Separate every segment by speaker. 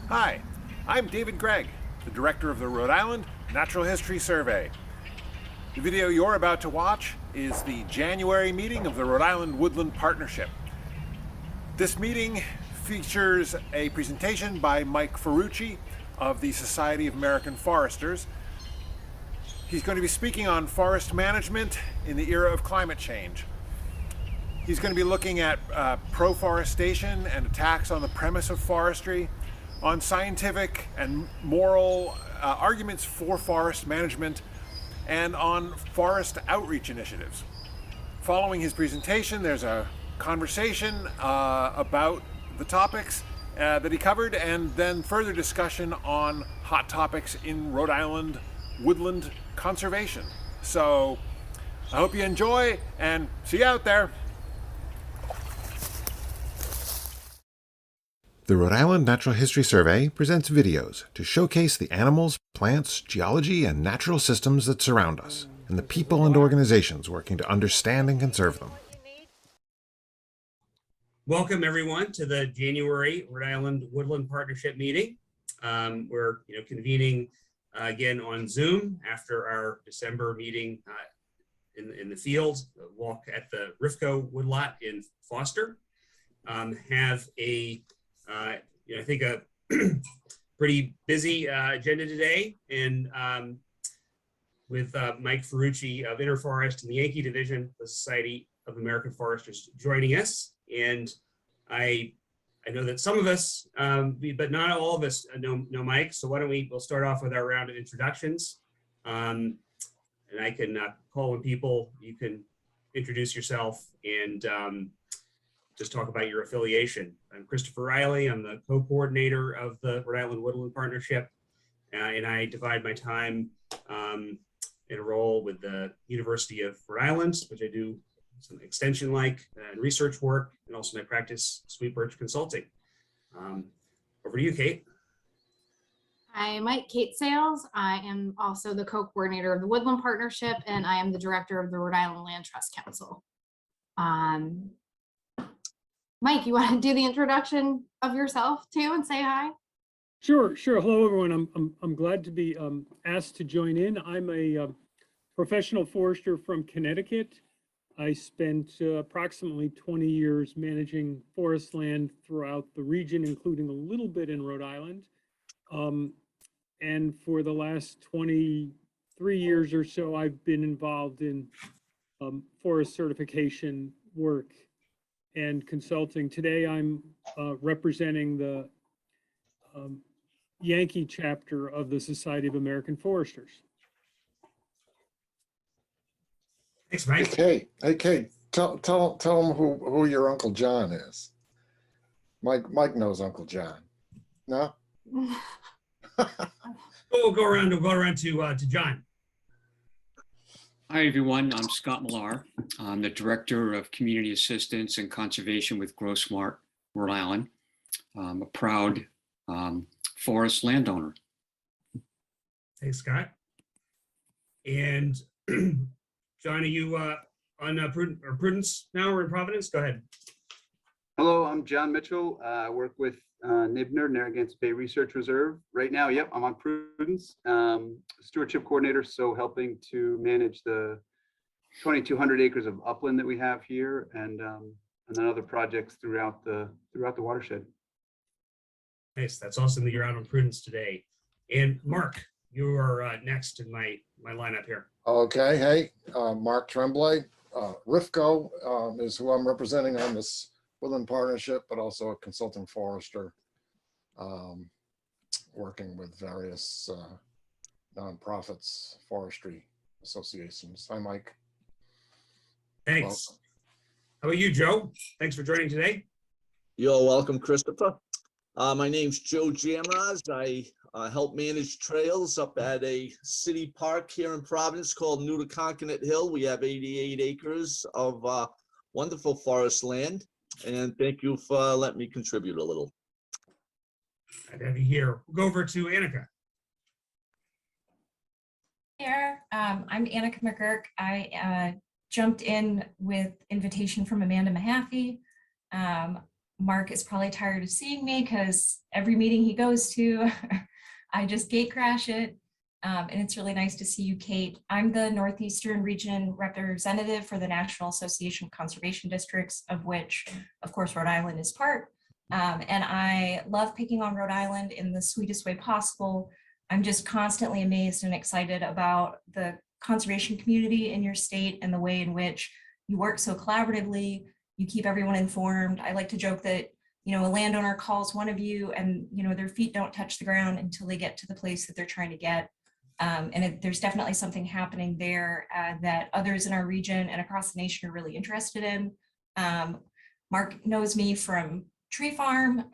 Speaker 1: Hi, I'm David Gregg, the director of the Rhode Island Natural History Survey. The video you're about to watch is the January meeting of the Rhode Island Woodland Partnership. This meeting features a presentation by Mike Ferrucci of the Society of American Foresters. He's going to be speaking on forest management in the era of climate change. He's going to be looking at proforestation and attacks on the premise of forestry, on scientific and moral arguments for forest management, and on forest outreach initiatives. Following his presentation, there's a conversation about the topics that he covered, and then further discussion on hot topics in Rhode Island woodland conservation. So I hope you enjoy, and see you out there. The Rhode Island Natural History Survey presents videos to showcase the animals, plants, geology, and natural systems that surround us, and the people and organizations working to understand and conserve them.
Speaker 2: Welcome everyone to the January Rhode Island Woodland Partnership meeting. We're convening again on Zoom after our December meeting in the field, walk at the RIWP woodlot in Foster. Have a I think a pretty busy agenda today, and with Mike Ferrucci of Interforest and the Yankee Division, the Society of American Foresters, joining us. And I know that some of us, but not all of us know Mike. So why don't we'll start off with our round of introductions. And I can call on people, you can introduce yourself and just talk about your affiliation. I'm Christopher Riley. I'm the co-coordinator of the Rhode Island Woodland Partnership, and I divide my time in a role with the University of Rhode Island, which I do some extension-like and research work, and also my practice sweet birch consulting. Over to you, Kate.
Speaker 3: Hi, Mike, Kate Sales. I am also the co-coordinator of the Woodland Partnership, and I am the director of the Rhode Island Land Trust Council. Mike, you want to do the introduction of yourself too and say hi?
Speaker 4: Sure. Hello, everyone. I'm glad to be asked to join in. I'm a professional forester from Connecticut. I spent approximately 20 years managing forest land throughout the region, including a little bit in Rhode Island. And for the last 23 years or so, I've been involved in forest certification work and consulting. Today, I'm representing the Yankee chapter of the Society of American Foresters.
Speaker 2: Thanks, Mike.
Speaker 5: Hey, Kate, tell them who your Uncle John is. Mike knows Uncle John. No?
Speaker 2: We'll go around to John.
Speaker 6: Hi, everyone. I'm Scott Millar. I'm the Director of Community Assistance and Conservation with GrowSmart, Rhode Island. I'm a proud forest landowner.
Speaker 2: Thanks, Scott. And John, are you on Prudence now or in Providence? Go ahead.
Speaker 7: Hello, I'm John Mitchell. I work with NIBNR, Narragansett Bay Research Reserve. Right now, yep, I'm on Prudence, stewardship coordinator, so helping to manage the 2,200 acres of upland that we have here, and then other projects throughout the watershed.
Speaker 2: Nice, that's awesome that you're out on Prudence today. And Mark, you are next in my lineup here.
Speaker 5: Okay, hey, Mark Tremblay. RIWP is who I'm representing on this Woodland Partnership, but also a consulting forester, working with various nonprofits, forestry associations. Hi, Mike.
Speaker 2: Thanks.
Speaker 5: Welcome.
Speaker 2: How about you, Joe? Thanks for joining today.
Speaker 8: You're welcome, Christopher. My name's Joe Jamraz. I help manage trails up at a city park here in Providence called New to Conconet Hill. We have 88 acres of wonderful forest land. And thank you for letting me contribute a little.
Speaker 2: Glad to have you here. We'll go over to Annika.
Speaker 9: Here, I'm Annika McGurk. I jumped in with invitation from Amanda Mahaffey. Mark is probably tired of seeing me because every meeting he goes to, I just gate crash it. And it's really nice to see you, Kate. I'm the Northeastern Region representative for the National Association of Conservation Districts, of which, of course, Rhode Island is part. And I love picking on Rhode Island in the sweetest way possible. I'm just constantly amazed and excited about the conservation community in your state and the way in which you work so collaboratively. You keep everyone informed. I like to joke that, you know, a landowner calls one of you and, you know, their feet don't touch the ground until they get to the place that they're trying to get. There's definitely something happening there that others in our region and across the nation are really interested in. Mark knows me from Tree Farm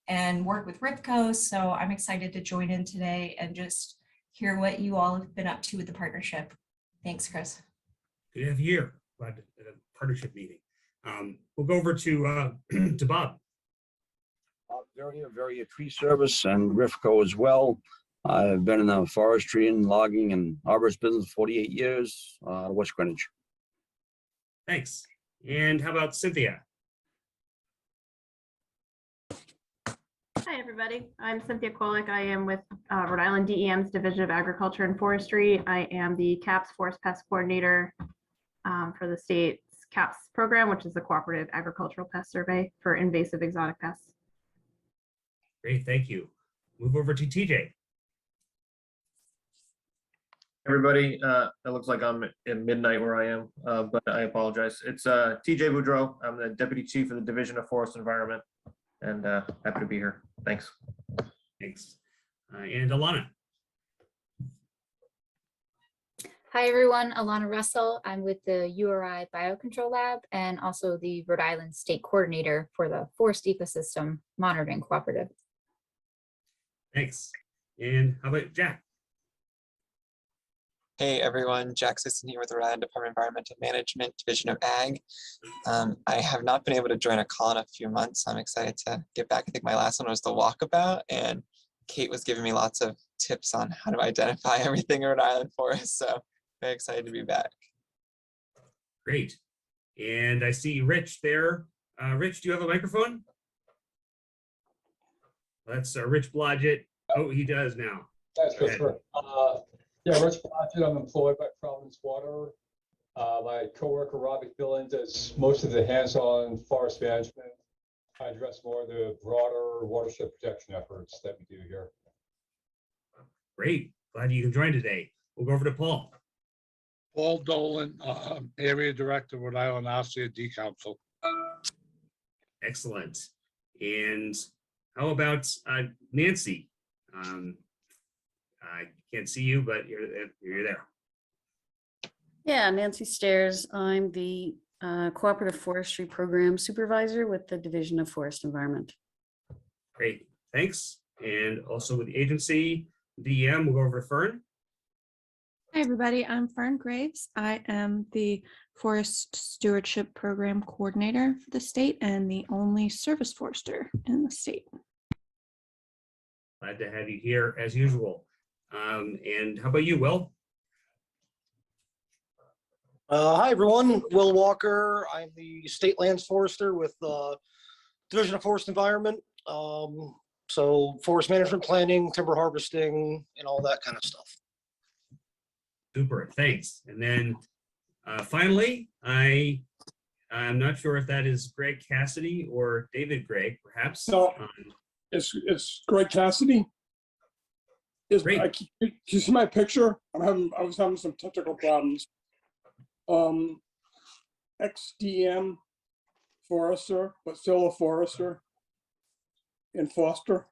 Speaker 9: and work with RIWP, so I'm excited to join in today and just hear what you all have been up to with the partnership. Thanks, Chris.
Speaker 2: Good to have you here. Glad to at a partnership meeting. We'll go over to Bob.
Speaker 10: They're here, very a tree service and RIFCO as well. I've been in the forestry and logging and arborist business for 48 years, West Greenwich.
Speaker 2: Thanks. And how about Cynthia?
Speaker 11: Hi, everybody. I'm Cynthia Kolick. I am with Rhode Island DEM's Division of Agriculture and Forestry. I am the CAPS Forest Pest Coordinator for the state's CAPS program, which is the Cooperative Agricultural Pest Survey for invasive exotic pests.
Speaker 2: Great, thank you. Move over to TJ.
Speaker 12: Everybody, it looks like I'm at midnight where I am, but I apologize. It's TJ Boudreau. I'm the Deputy Chief of the Division of Forest Environment, and happy to be here. Thanks.
Speaker 2: Thanks. And Alana.
Speaker 13: Hi, everyone. Alana Russell. I'm with the URI Biocontrol Lab and also the Rhode Island State Coordinator for the Forest Ecosystem Monitoring Cooperative.
Speaker 2: Thanks. And how about Jack?
Speaker 14: Hey everyone, Jack Sisson here with the Rhode Island Department of Environmental Management, Division of Ag. I have not been able to join a call in a few months. I'm excited to get back. I think my last one was the walkabout, and Kate was giving me lots of tips on how to identify everything in Rhode Island for us. So very excited to be back.
Speaker 2: Great. And I see Rich there. Rich, do you have a microphone? That's Rich Blodgett. Oh, he does now.
Speaker 15: That's for sure. Yeah, Rich Blodgett, I'm employed by Providence Water. My coworker, Robbie Billin, does most of the hands-on forest management. I address more of the broader watershed protection efforts that we do here.
Speaker 2: Great. Glad you can join today. We'll go over to Paul.
Speaker 16: Paul Dolan, Area Director, Rhode Island RCD Council.
Speaker 2: Excellent. And how about Nancy? I can't see you, but you're there.
Speaker 17: Yeah, Nancy Stairs. I'm the Cooperative Forestry Program Supervisor with the Division of Forest Environment.
Speaker 2: Great, thanks. And also with the agency, DM, we'll go over to Fern.
Speaker 18: Hi, everybody. I'm Fern Graves. I am the Forest Stewardship Program Coordinator for the state and the only service forester in the state.
Speaker 2: Glad to have you here as usual. And how about you, Will?
Speaker 19: Hi, everyone. Will Walker. I'm the State Lands Forester with the Division of Forest Environment. So forest management planning, timber harvesting, and all that kind of stuff.
Speaker 2: Super, thanks. And then finally, I'm not sure if that is Greg Cassidy or David Gregg, perhaps.
Speaker 20: No, it's Greg Cassidy. Can you see my picture? I was having some technical problems. Ex-DM forester, but still a forester in Foster.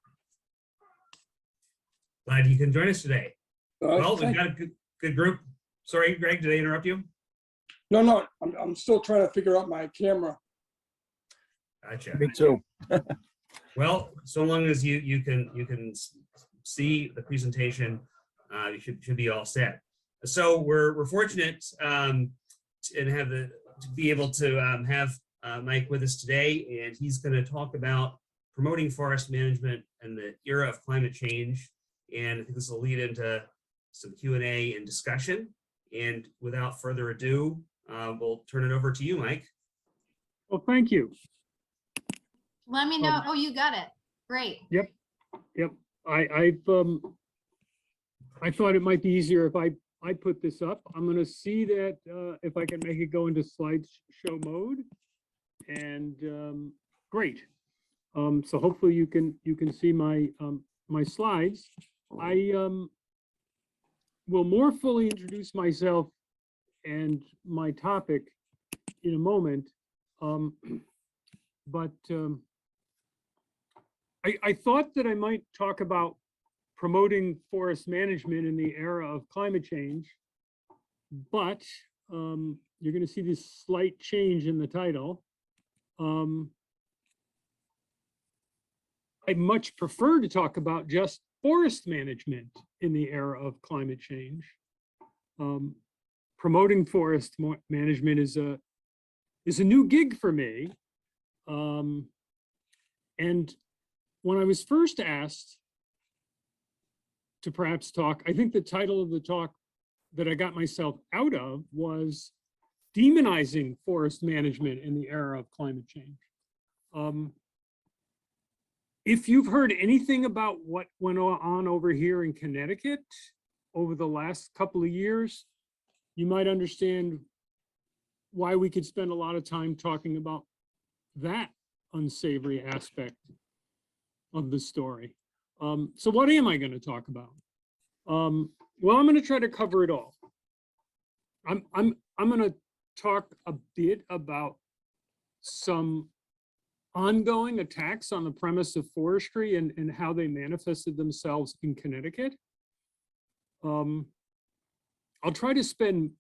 Speaker 2: Glad you can join us today. Well, we've
Speaker 20: thank
Speaker 2: got a good group. Sorry, Greg, did I interrupt you?
Speaker 20: No, I'm still trying to figure out my camera.
Speaker 2: Gotcha.
Speaker 10: Me too.
Speaker 2: Well, so long as you can see the presentation, you should be all set. So we're fortunate and to be able to have Mike with us today, and he's going to talk about promoting forest management in the era of climate change. And I think this will lead into some Q&A and discussion. And without further ado, we'll turn it over to you, Mike.
Speaker 4: Well, thank you.
Speaker 3: Let me know. Oh, you got it. Great.
Speaker 4: Yep. I thought it might be easier if I put this up. I'm going to see that if I can make it go into slideshow mode. And great. So hopefully you can see my my slides. I will more fully introduce myself and my topic in a moment. But I thought that I might talk about promoting forest management in the era of climate change, but you're going to see this slight change in the title. I much prefer to talk about just forest management in the era of climate change. Promoting forest management is a new gig for me. And when I was first asked to perhaps talk, I think the title of the talk that I got myself out of was demonizing forest management in the era of climate change. If you've heard anything about what went on over here in Connecticut over the last couple of years, you might understand why we could spend a lot of time talking about that unsavory aspect of the story. So what am I going to talk about? Well, I'm going to try to cover it all. I'm going to talk a bit about some ongoing attacks on the premise of forestry and how they manifested themselves in Connecticut. I'll try to spend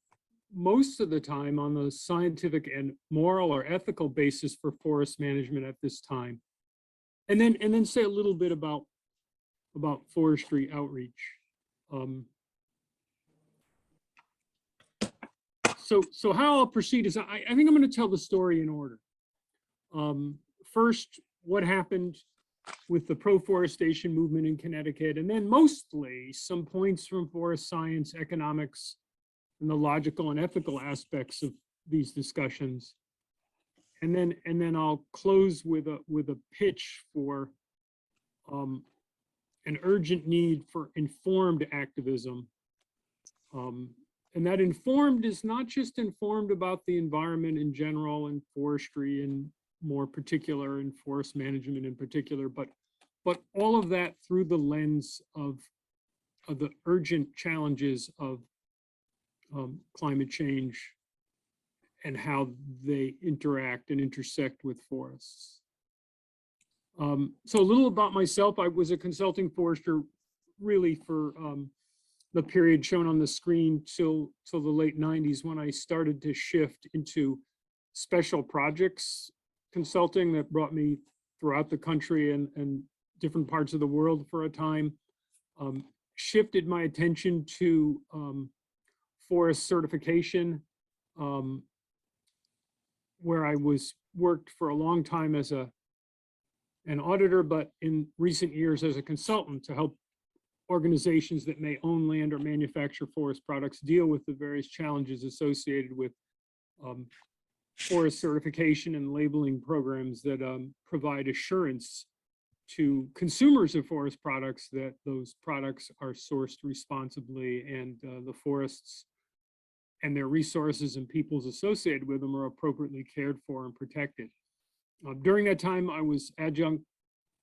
Speaker 4: most of the time on the scientific and moral or ethical basis for forest management at this time, and then say a little bit about forestry outreach. So how I'll proceed is I think I'm going to tell the story in order. First, what happened with the proforestation movement in Connecticut, and then mostly some points from forest science, economics, and the logical and ethical aspects of these discussions. And then I'll close with a pitch for an urgent need for informed activism. And that informed is not just informed about the environment in general and forestry and more particular and forest management in particular, but all of that through the lens of the urgent challenges of climate change and how they interact and intersect with forests. So a little about myself. I was a consulting forester really for the period shown on the screen till the late 90s, when I started to shift into special projects consulting that brought me throughout the country and different parts of the world for a time. Shifted my attention to forest certification, where I worked for a long time as an auditor, but in recent years as a consultant to help organizations that may own land or manufacture forest products deal with the various challenges associated with forest certification and labeling programs that provide assurance to consumers of forest products that those products are sourced responsibly and the forests and their resources and peoples associated with them are appropriately cared for and protected. During that time, I was adjunct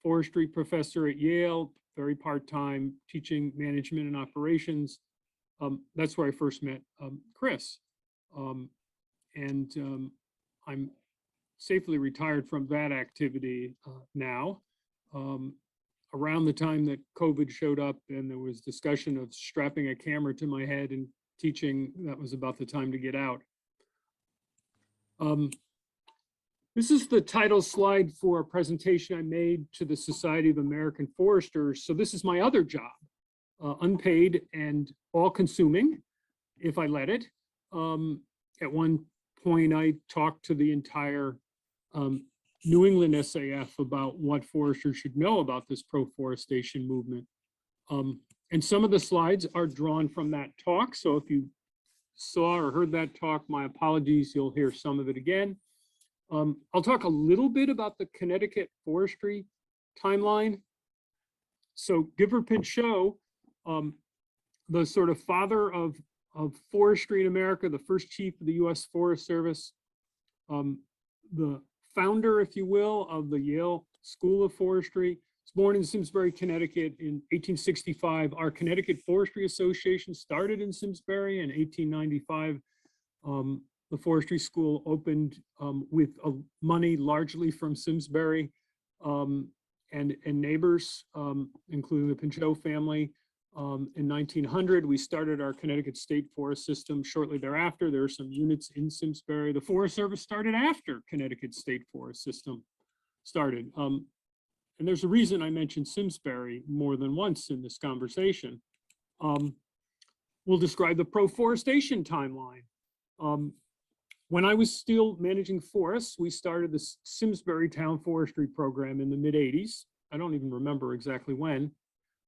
Speaker 4: forestry professor at Yale, very part-time, teaching management and operations. That's where I first met Chris. I'm safely retired from that activity now. Around the time that COVID showed up and there was discussion of strapping a camera to my head and teaching, that was about the time to get out. This is the title slide for a presentation I made to the Society of American Foresters. So this is my other job, unpaid and all-consuming, if I let it. At one point, I talked to the entire New England SAF about what foresters should know about this proforestation movement. And some of the slides are drawn from that talk. So if you saw or heard that talk, my apologies, you'll hear some of it again. I'll talk a little bit about the Connecticut forestry timeline. So Gifford Pinchot, the sort of father of forestry in America, the first chief of the U.S. Forest Service, the founder, if you will, of the Yale School of Forestry, was born in Simsbury, Connecticut in 1865. Our Connecticut Forestry Association started in Simsbury in 1895. The forestry school opened with money largely from Simsbury and neighbors, including the Pinchot family. In 1900, we started our Connecticut State Forest System. Shortly thereafter, there are some units in Simsbury. The Forest Service started after Connecticut State Forest System started. And there's a reason I mentioned Simsbury more than once in this conversation. We'll describe the proforestation timeline. When I was still managing forests, we started the Simsbury Town Forestry Program in the mid-'80s. I don't even remember exactly when.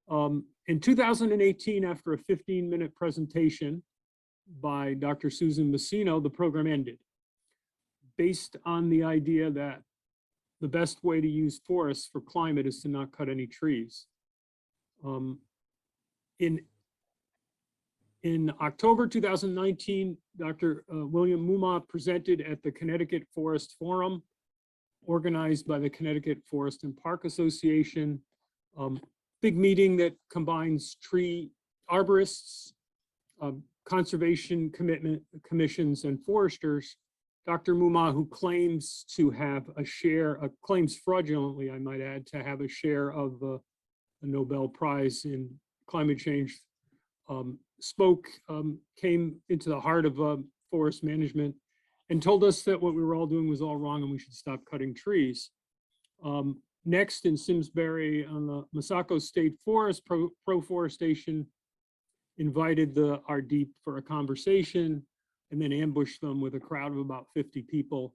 Speaker 4: In 2018, after a 15-minute presentation by Dr. Susan Messino, the program ended, based on the idea that the best way to use forests for climate is to not cut any trees. In October 2019, Dr. William Mumma presented at the Connecticut Forest Forum, organized by the Connecticut Forest and Park Association. Big meeting that combines tree arborists, conservation commissions, and foresters. Dr. Mumma, who claims to have a share, claims fraudulently, I might add, to have a share of the Nobel Prize in climate change, came into the heart of forest management and told us that what we were all doing was all wrong and we should stop cutting trees. Next, in Simsbury on the Massaco State Forest, Proforestation invited the RDP for a conversation and then ambushed them with a crowd of about 50 people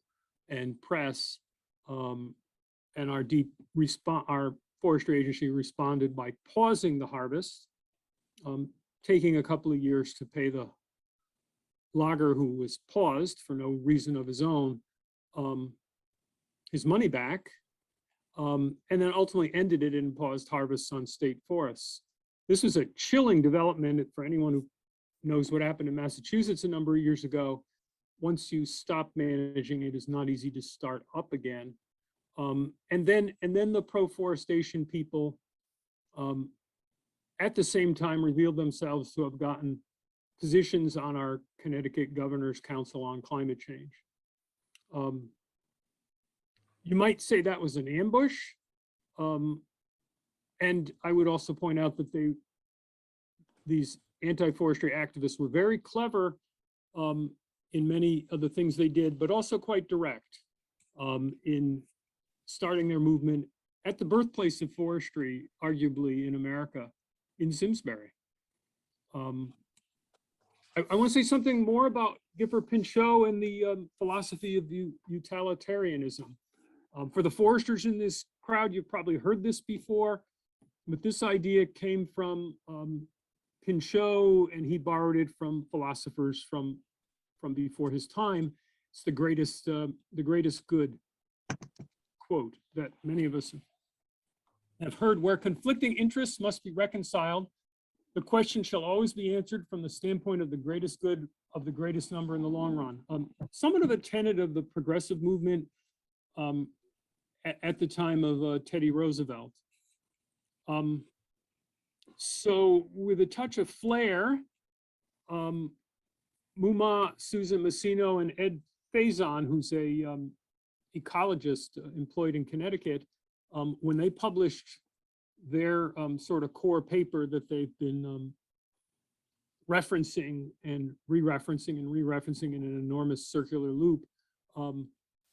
Speaker 4: and press. And our forestry agency responded by pausing the harvest, taking a couple of years to pay the logger who was paused for no reason of his own, his money back, and then ultimately ended it and paused harvests on state forests. This was a chilling development for anyone who knows what happened in Massachusetts a number of years ago. Once you stop managing, it is not easy to start up again. And then the proforestation people at the same time revealed themselves to have gotten positions on our Connecticut Governor's Council on Climate Change. You might say that was an ambush. And I would also point out that these anti-forestry activists were very clever in many of the things they did, but also quite direct in starting their movement at the birthplace of forestry, arguably in America, in Simsbury. I want to say something more about Gifford Pinchot and the philosophy of utilitarianism. For the foresters in this crowd, you've probably heard this before, but this idea came from Pinchot, and he borrowed it from philosophers from before his time. It's the greatest good quote that many of us have heard. Where conflicting interests must be reconciled, the question shall always be answered from the standpoint of the greatest good of the greatest number in the long run. Somewhat of a tenet of the progressive movement at the time of Teddy Roosevelt. So with a touch of flair, Mumma, Susan Messino, and Ed Faison, who's a ecologist employed in Connecticut, when they published their sort of core paper that they've been referencing and re-referencing in an enormous circular loop,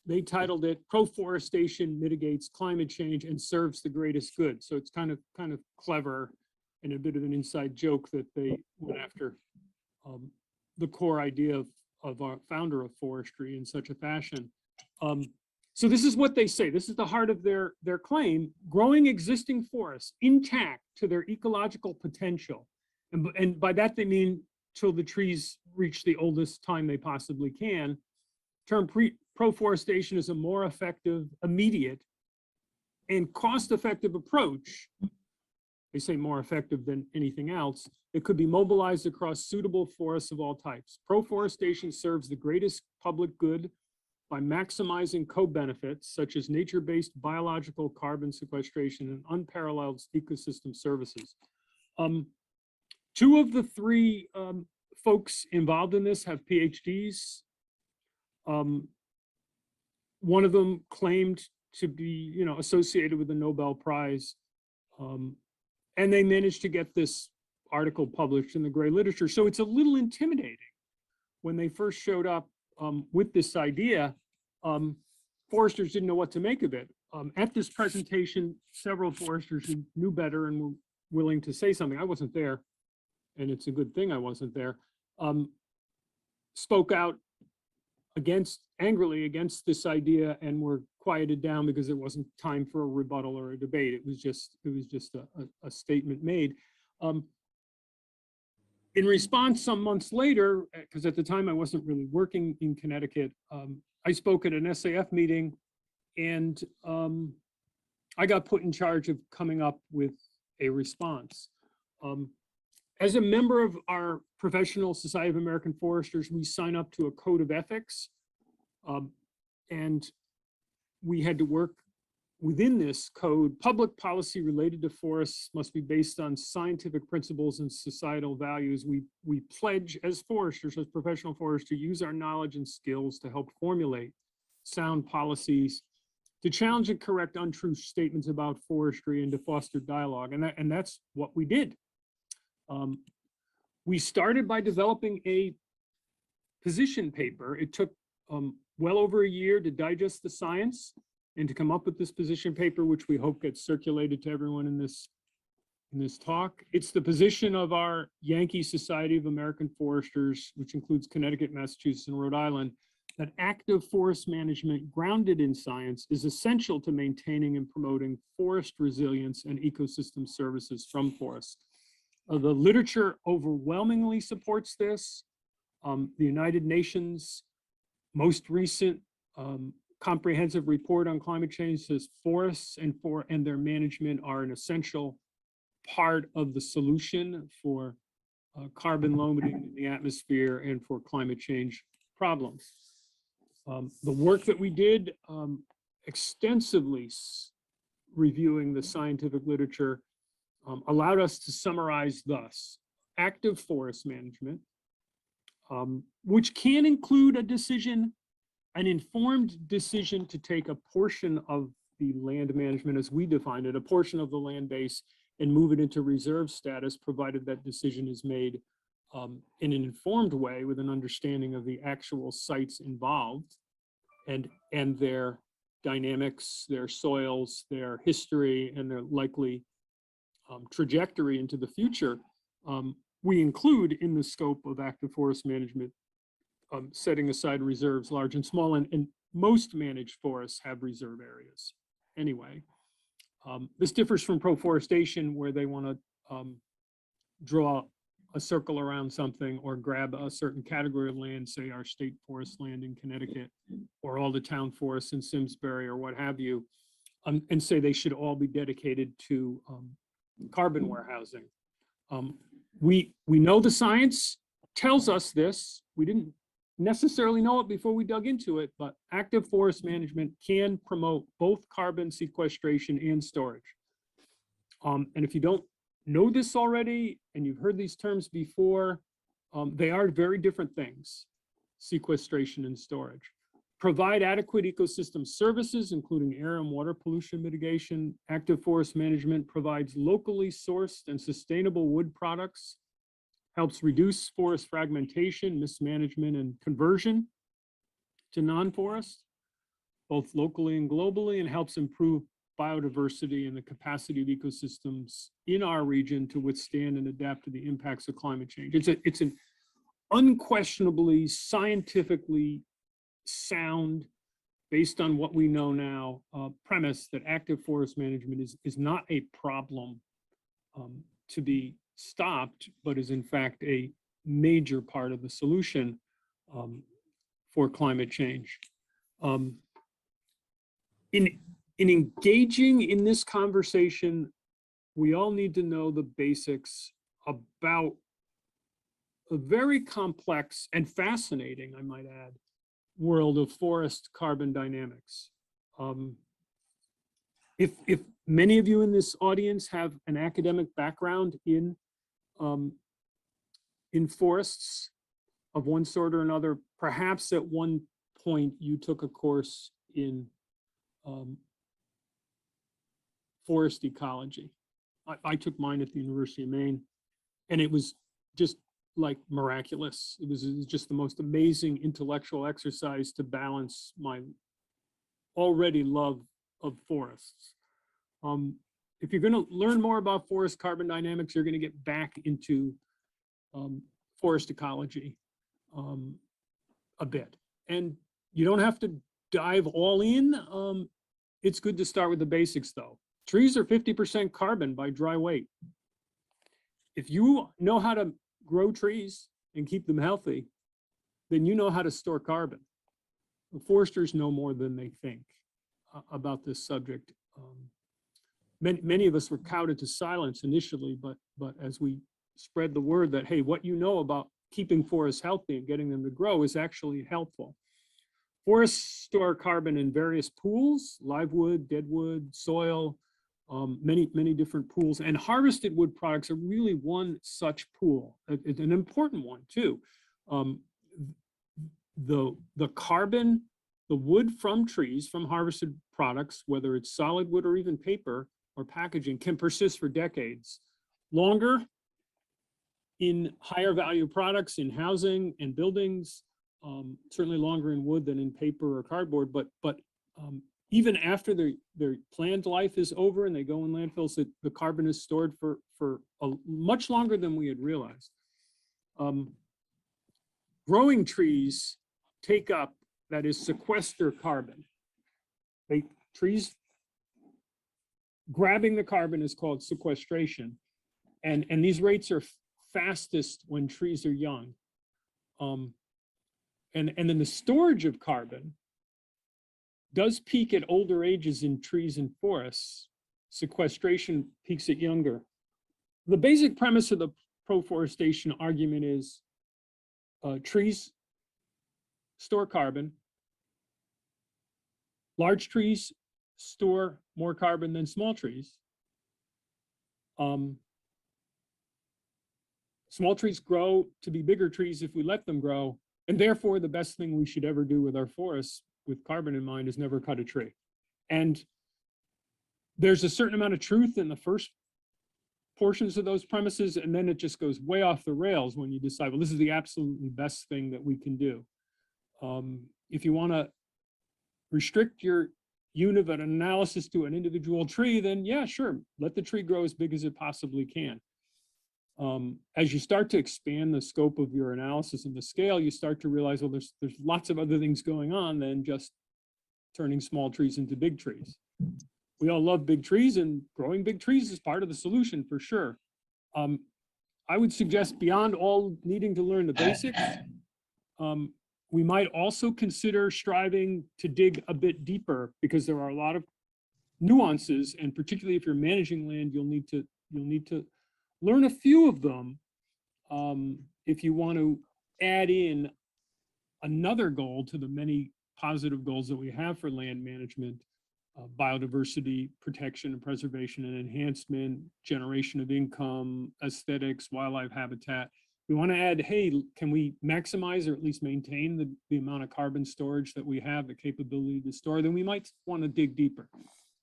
Speaker 4: they titled it "Proforestation Mitigates Climate Change and Serves the Greatest Good." So it's kind of clever and a bit of an inside joke that they went after the core idea of our founder of forestry in such a fashion. So this is what they say. This is the heart of their claim: growing existing forests intact to their ecological potential. And by that they mean till the trees reach the oldest time they possibly can. Term proforestation is a more effective, immediate, and cost-effective approach. They say more effective than anything else. It could be mobilized across suitable forests of all types. Proforestation serves the greatest public good by maximizing co-benefits such as nature-based biological carbon sequestration and unparalleled ecosystem services. Two of the three folks involved in this have PhDs. One of them claimed to be, associated with the Nobel Prize. And they managed to get this article published in the gray literature. So it's a little intimidating when they first showed up with this idea. Foresters didn't know what to make of it. At this presentation, several foresters who knew better and were willing to say something. I wasn't there, and it's a good thing I wasn't there. Spoke out angrily against this idea and were quieted down because it wasn't time for a rebuttal or a debate. It was just a statement made. In response, some months later, because at the time I wasn't really working in Connecticut, I spoke at an SAF meeting, and I got put in charge of coming up with a response. As a member of our Professional Society of American Foresters, we sign up to a code of ethics, and we had to work within this code. Public policy related to forests must be based on scientific principles and societal values. We pledge as foresters, as professional foresters, to use our knowledge and skills to help formulate sound policies, to challenge and correct untrue statements about forestry, and to foster dialogue. And that's what we did. We started by developing a position paper. It took well over a year to digest the science and to come up with this position paper, which we hope gets circulated to everyone in this talk. It's the position of our Yankee Society of American Foresters, which includes Connecticut, Massachusetts, and Rhode Island, that active forest management grounded in science is essential to maintaining and promoting forest resilience and ecosystem services from forests. The literature overwhelmingly supports this. The United Nations most recent comprehensive report on climate change says forests and their management are an essential part of the solution for carbon loading in the atmosphere and for climate change problems. The work that we did, extensively reviewing the scientific literature, allowed us to summarize thus: active forest management, which can include an informed decision to take a portion of the land management as we define it, a portion of the land base, and move it into reserve status, provided that decision is made in an informed way with an understanding of the actual sites involved and their dynamics, their soils, their history, and their likely trajectory into the future. We include in the scope of active forest management setting aside reserves, large and small, and most managed forests have reserve areas anyway. This differs from proforestation, where they want to draw a circle around something or grab a certain category of land, say our state forest land in Connecticut, or all the town forests in Simsbury or what have you, and say they should all be dedicated to carbon warehousing. We know the science tells us this. We didn't necessarily know it before we dug into it, but active forest management can promote both carbon sequestration and storage. And if you don't know this already, and you've heard these terms before, they are very different things: sequestration and storage. Provide adequate ecosystem services, including air and water pollution mitigation. Active forest management provides locally sourced and sustainable wood products, helps reduce forest fragmentation, mismanagement, and conversion to non-forest, both locally and globally, and helps improve biodiversity and the capacity of ecosystems in our region to withstand and adapt to the impacts of climate change. It's an unquestionably scientifically sound, based on what we know now, premise that active forest management is not a problem to be stopped, but is in fact a major part of the solution for climate change. In engaging in this conversation, we all need to know the basics about a very complex and fascinating, I might add, world of forest carbon dynamics. If many of you in this audience have an academic background in forests of one sort or another, perhaps at one point you took a course in forest ecology. I took mine at the University of Maine, and it was just like miraculous. It was just the most amazing intellectual exercise to balance my already love of forests. If you're going to learn more about forest carbon dynamics, you're going to get back into forest ecology a bit. And you don't have to dive all in. It's good to start with the basics, though. Trees are 50% carbon by dry weight. If you know how to grow trees and keep them healthy, then you know how to store carbon. The foresters know more than they think about this subject. Many of us were cowed to silence initially, but as we spread the word that, hey, what you know about keeping forests healthy and getting them to grow is actually helpful. Forests store carbon in various pools: live wood, dead wood, soil, many different pools. And harvested wood products are really one such pool, an important one too. The carbon, the wood from trees, from harvested products, whether it's solid wood or even paper or packaging, can persist for decades. Longer in higher value products, in housing and buildings, certainly longer in wood than in paper or cardboard, but even after their planned life is over and they go in landfills, the carbon is stored for much longer than we had realized. Growing trees take up, that is, sequester carbon. Trees grabbing the carbon is called sequestration. And these rates are fastest when trees are young. And then the storage of carbon does peak at older ages in trees and forests. Sequestration peaks at younger. The basic premise of the proforestation argument is trees store carbon. Large trees store more carbon than small trees. Small trees grow to be bigger trees if we let them grow, and therefore the best thing we should ever do with our forests with carbon in mind is never cut a tree. And there's a certain amount of truth in the first portions of those premises, and then it just goes way off the rails when you decide, well, this is the absolutely best thing that we can do. If you want to restrict your unit of an analysis to an individual tree, then yeah, sure, let the tree grow as big as it possibly can. As you start to expand the scope of your analysis and the scale, you start to realize, well, there's lots of other things going on than just turning small trees into big trees. We all love big trees, and growing big trees is part of the solution for sure. I would suggest, beyond all needing to learn the basics, we might also consider striving to dig a bit deeper, because there are a lot of nuances, and particularly if you're managing land, you'll need to learn a few of them if you want to add in another goal to the many positive goals that we have for land management: biodiversity protection and preservation and enhancement, generation of income, aesthetics, wildlife habitat. We want to add, hey, can we maximize or at least maintain the amount of carbon storage that we have, the capability to store? Then we might want to dig deeper.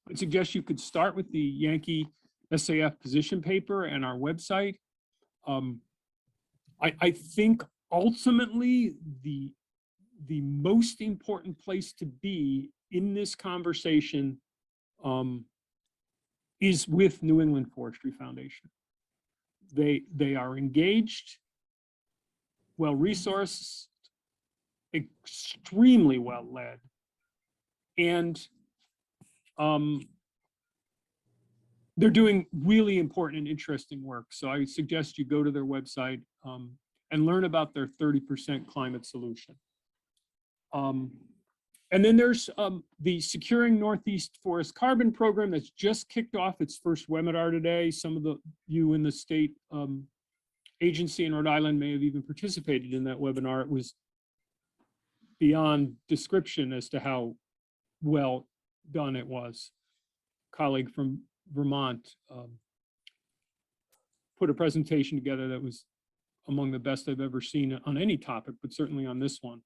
Speaker 4: I'd suggest you could start with the Yankee SAF position paper and our website. I think ultimately the most important place to be in this conversation is with New England Forestry Foundation. They are engaged, well-resourced, extremely well-led, and they're doing really important and interesting work. So I suggest you go to their website and learn about their 30% climate solution. And then there's the Securing Northeast Forest Carbon Program that's just kicked off its first webinar today. Some of you in the state agency in Rhode Island may have even participated in that webinar. It was beyond description as to how well done it was. A colleague from Vermont put a presentation together that was among the best I've ever seen on any topic, but certainly on this one.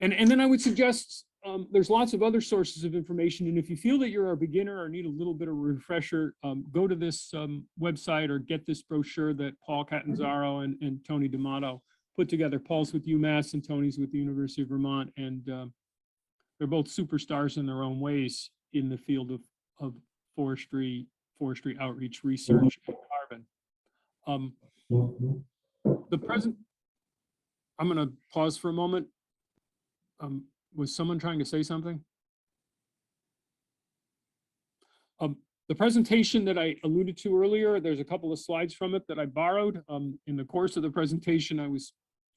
Speaker 4: And then I would suggest there's lots of other sources of information. And if you feel that you're a beginner or need a little bit of a refresher, go to this website or get this brochure that Paul Catanzaro and Tony D'Amato put together. Paul's with UMass and Tony's with the University of Vermont. And they're both superstars in their own ways in the field of forestry outreach research and carbon. I'm going to pause for a moment. Was someone trying to say something? The presentation that I alluded to earlier, there's a couple of slides from it that I borrowed. In the course of the presentation, I was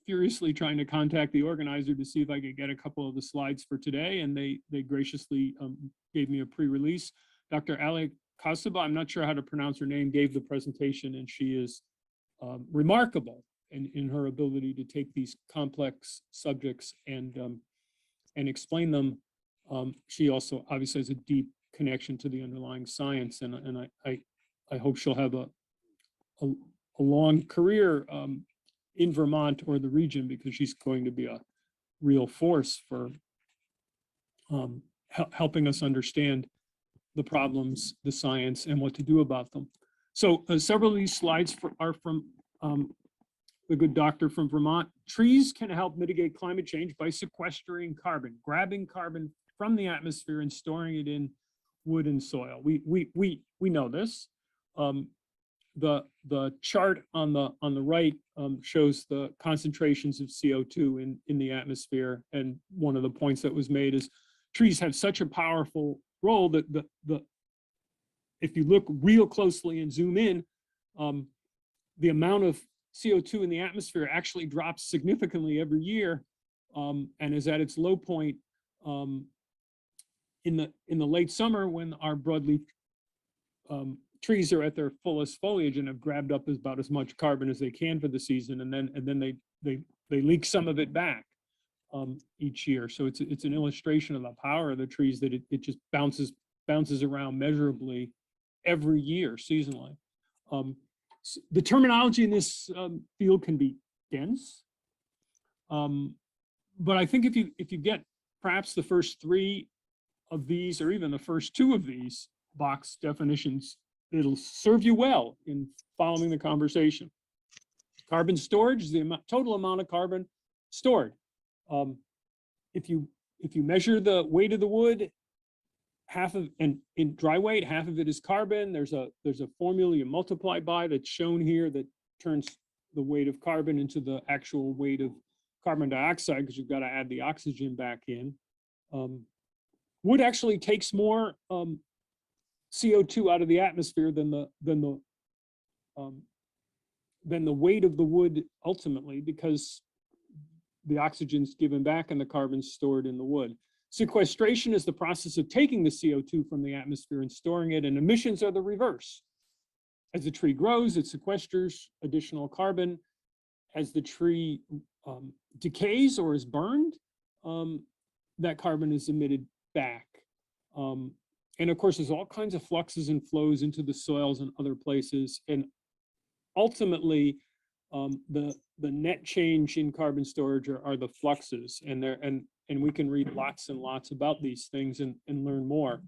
Speaker 4: furiously trying to contact the organizer to see if I could get a couple of the slides for today, and they graciously gave me a pre-release. Dr. Ali Kasaba, I'm not sure how to pronounce her name, gave the presentation, and she is remarkable in her ability to take these complex subjects and explain them. She also obviously has a deep connection to the underlying science, and I hope she'll have a long career in Vermont or the region, because she's going to be a real force for helping us understand the problems, the science, and what to do about them. So several of these slides are from the good doctor from Vermont. Trees can help mitigate climate change by sequestering carbon, grabbing carbon from the atmosphere and storing it in wood and soil. We know this. The chart on the right shows the concentrations of CO2 in the atmosphere, and one of the points that was made is trees have such a powerful role that if you look real closely and zoom in, the amount of CO2 in the atmosphere actually drops significantly every year, and is at its low point in the late summer, when our broadleaf trees are at their fullest foliage and have grabbed up about as much carbon as they can for the season, and then they leak some of it back each year. So it's an illustration of the power of the trees, that it just bounces around measurably every year seasonally. The terminology in this field can be dense, but I think if you get perhaps the first three of these, or even the first two of these box definitions, it'll serve you well in following the conversation. Carbon storage is the total amount of carbon stored. If you measure the weight of the wood, and in dry weight, half of it is carbon. There's a formula you multiply by that's shown here that turns the weight of carbon into the actual weight of carbon dioxide, because you've got to add the oxygen back in. Wood actually takes more CO2 out of the atmosphere than the weight of the wood ultimately, because the oxygen's given back and the carbon's stored in the wood. Sequestration is the process of taking the CO2 from the atmosphere and storing it, and emissions are the reverse. As the tree grows, it sequesters additional carbon. As the tree decays or is burned, that carbon is emitted back. And of course, there's all kinds of fluxes and flows into the soils and other places. And ultimately, the net change in carbon storage are the fluxes, and we can read lots and lots about these things and learn more.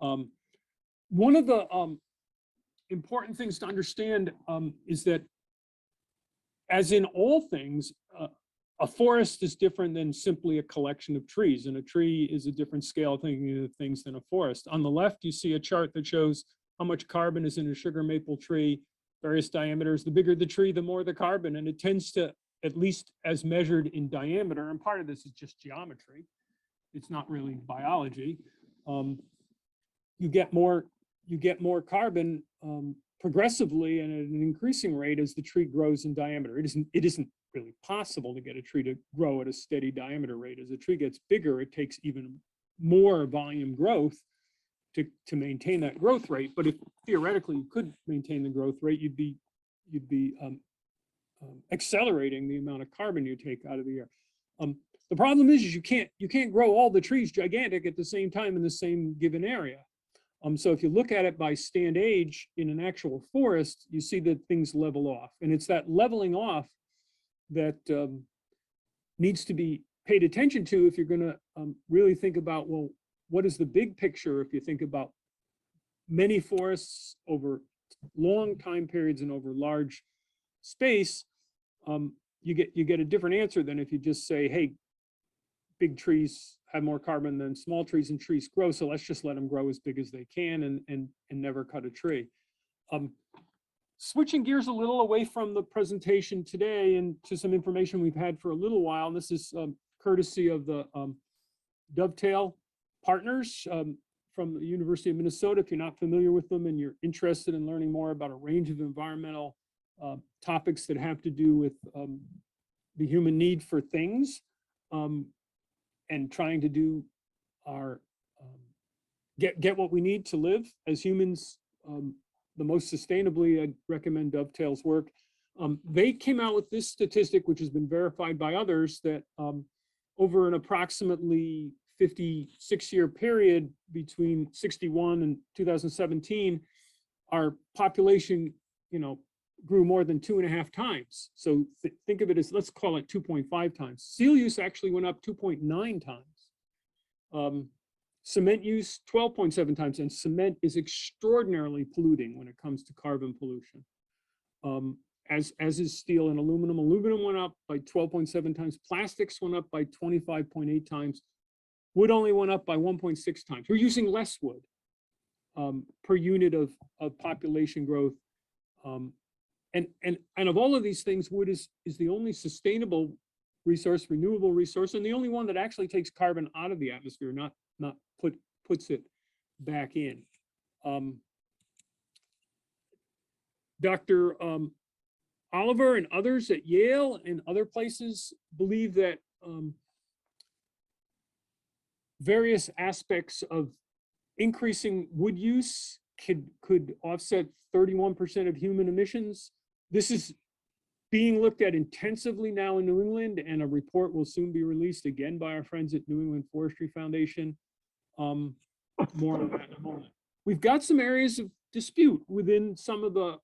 Speaker 4: One of the important things to understand is that, as in all things, a forest is different than simply a collection of trees, and a tree is a different scale thinking of things than a forest. On the left, you see a chart that shows how much carbon is in a sugar maple tree, various diameters. The bigger the tree, the more the carbon, and it tends to, at least as measured in diameter, and part of this is just geometry, it's not really biology, you get more carbon progressively and at an increasing rate as the tree grows in diameter. It isn't really possible to get a tree to grow at a steady diameter rate. As a tree gets bigger, it takes even more volume growth to maintain that growth rate. But if theoretically you could maintain the growth rate, you'd be accelerating the amount of carbon you take out of the air. The problem is you can't grow all the trees gigantic at the same time in the same given area. So if you look at it by stand age in an actual forest, you see that things level off, and it's that leveling off that needs to be paid attention to if you're going to really think about, well, what is the big picture? If you think about many forests over long time periods and over large space, you get a different answer than if you just say, hey, big trees have more carbon than small trees, and trees grow, so let's just let them grow as big as they can and never cut a tree. Switching gears a little away from the presentation today and to some information we've had for a little while, and this is courtesy of the Dovetail partners from the University of Minnesota. If you're not familiar with them and you're interested in learning more about a range of environmental topics that have to do with the human need for things, and trying to do our get what we need to live as humans the most sustainably, I'd recommend Dovetail's work. They came out with this statistic, which has been verified by others, that over an approximately 56-year period between 61 and 2017, our population, grew more than 2.5 times. So think of it as, let's call it 2.5 times. Steel use actually went up 2.9 times. Cement use 12.7 times, and cement is extraordinarily polluting when it comes to carbon pollution. As is steel and aluminum. Aluminum went up by 12.7 times. Plastics went up by 25.8 times. Wood only went up by 1.6 times. We're using less wood per unit of population growth. And of all of these things, wood is the only sustainable resource, renewable resource, and the only one that actually takes carbon out of the atmosphere, not puts it back in. Dr. Oliver and others at Yale and other places believe that various aspects of increasing wood use could offset 31% of human emissions. This is being looked at intensively now in New England, and a report will soon be released again by our friends at New England Forestry Foundation. More on that in a moment. We've got some areas of dispute within some of the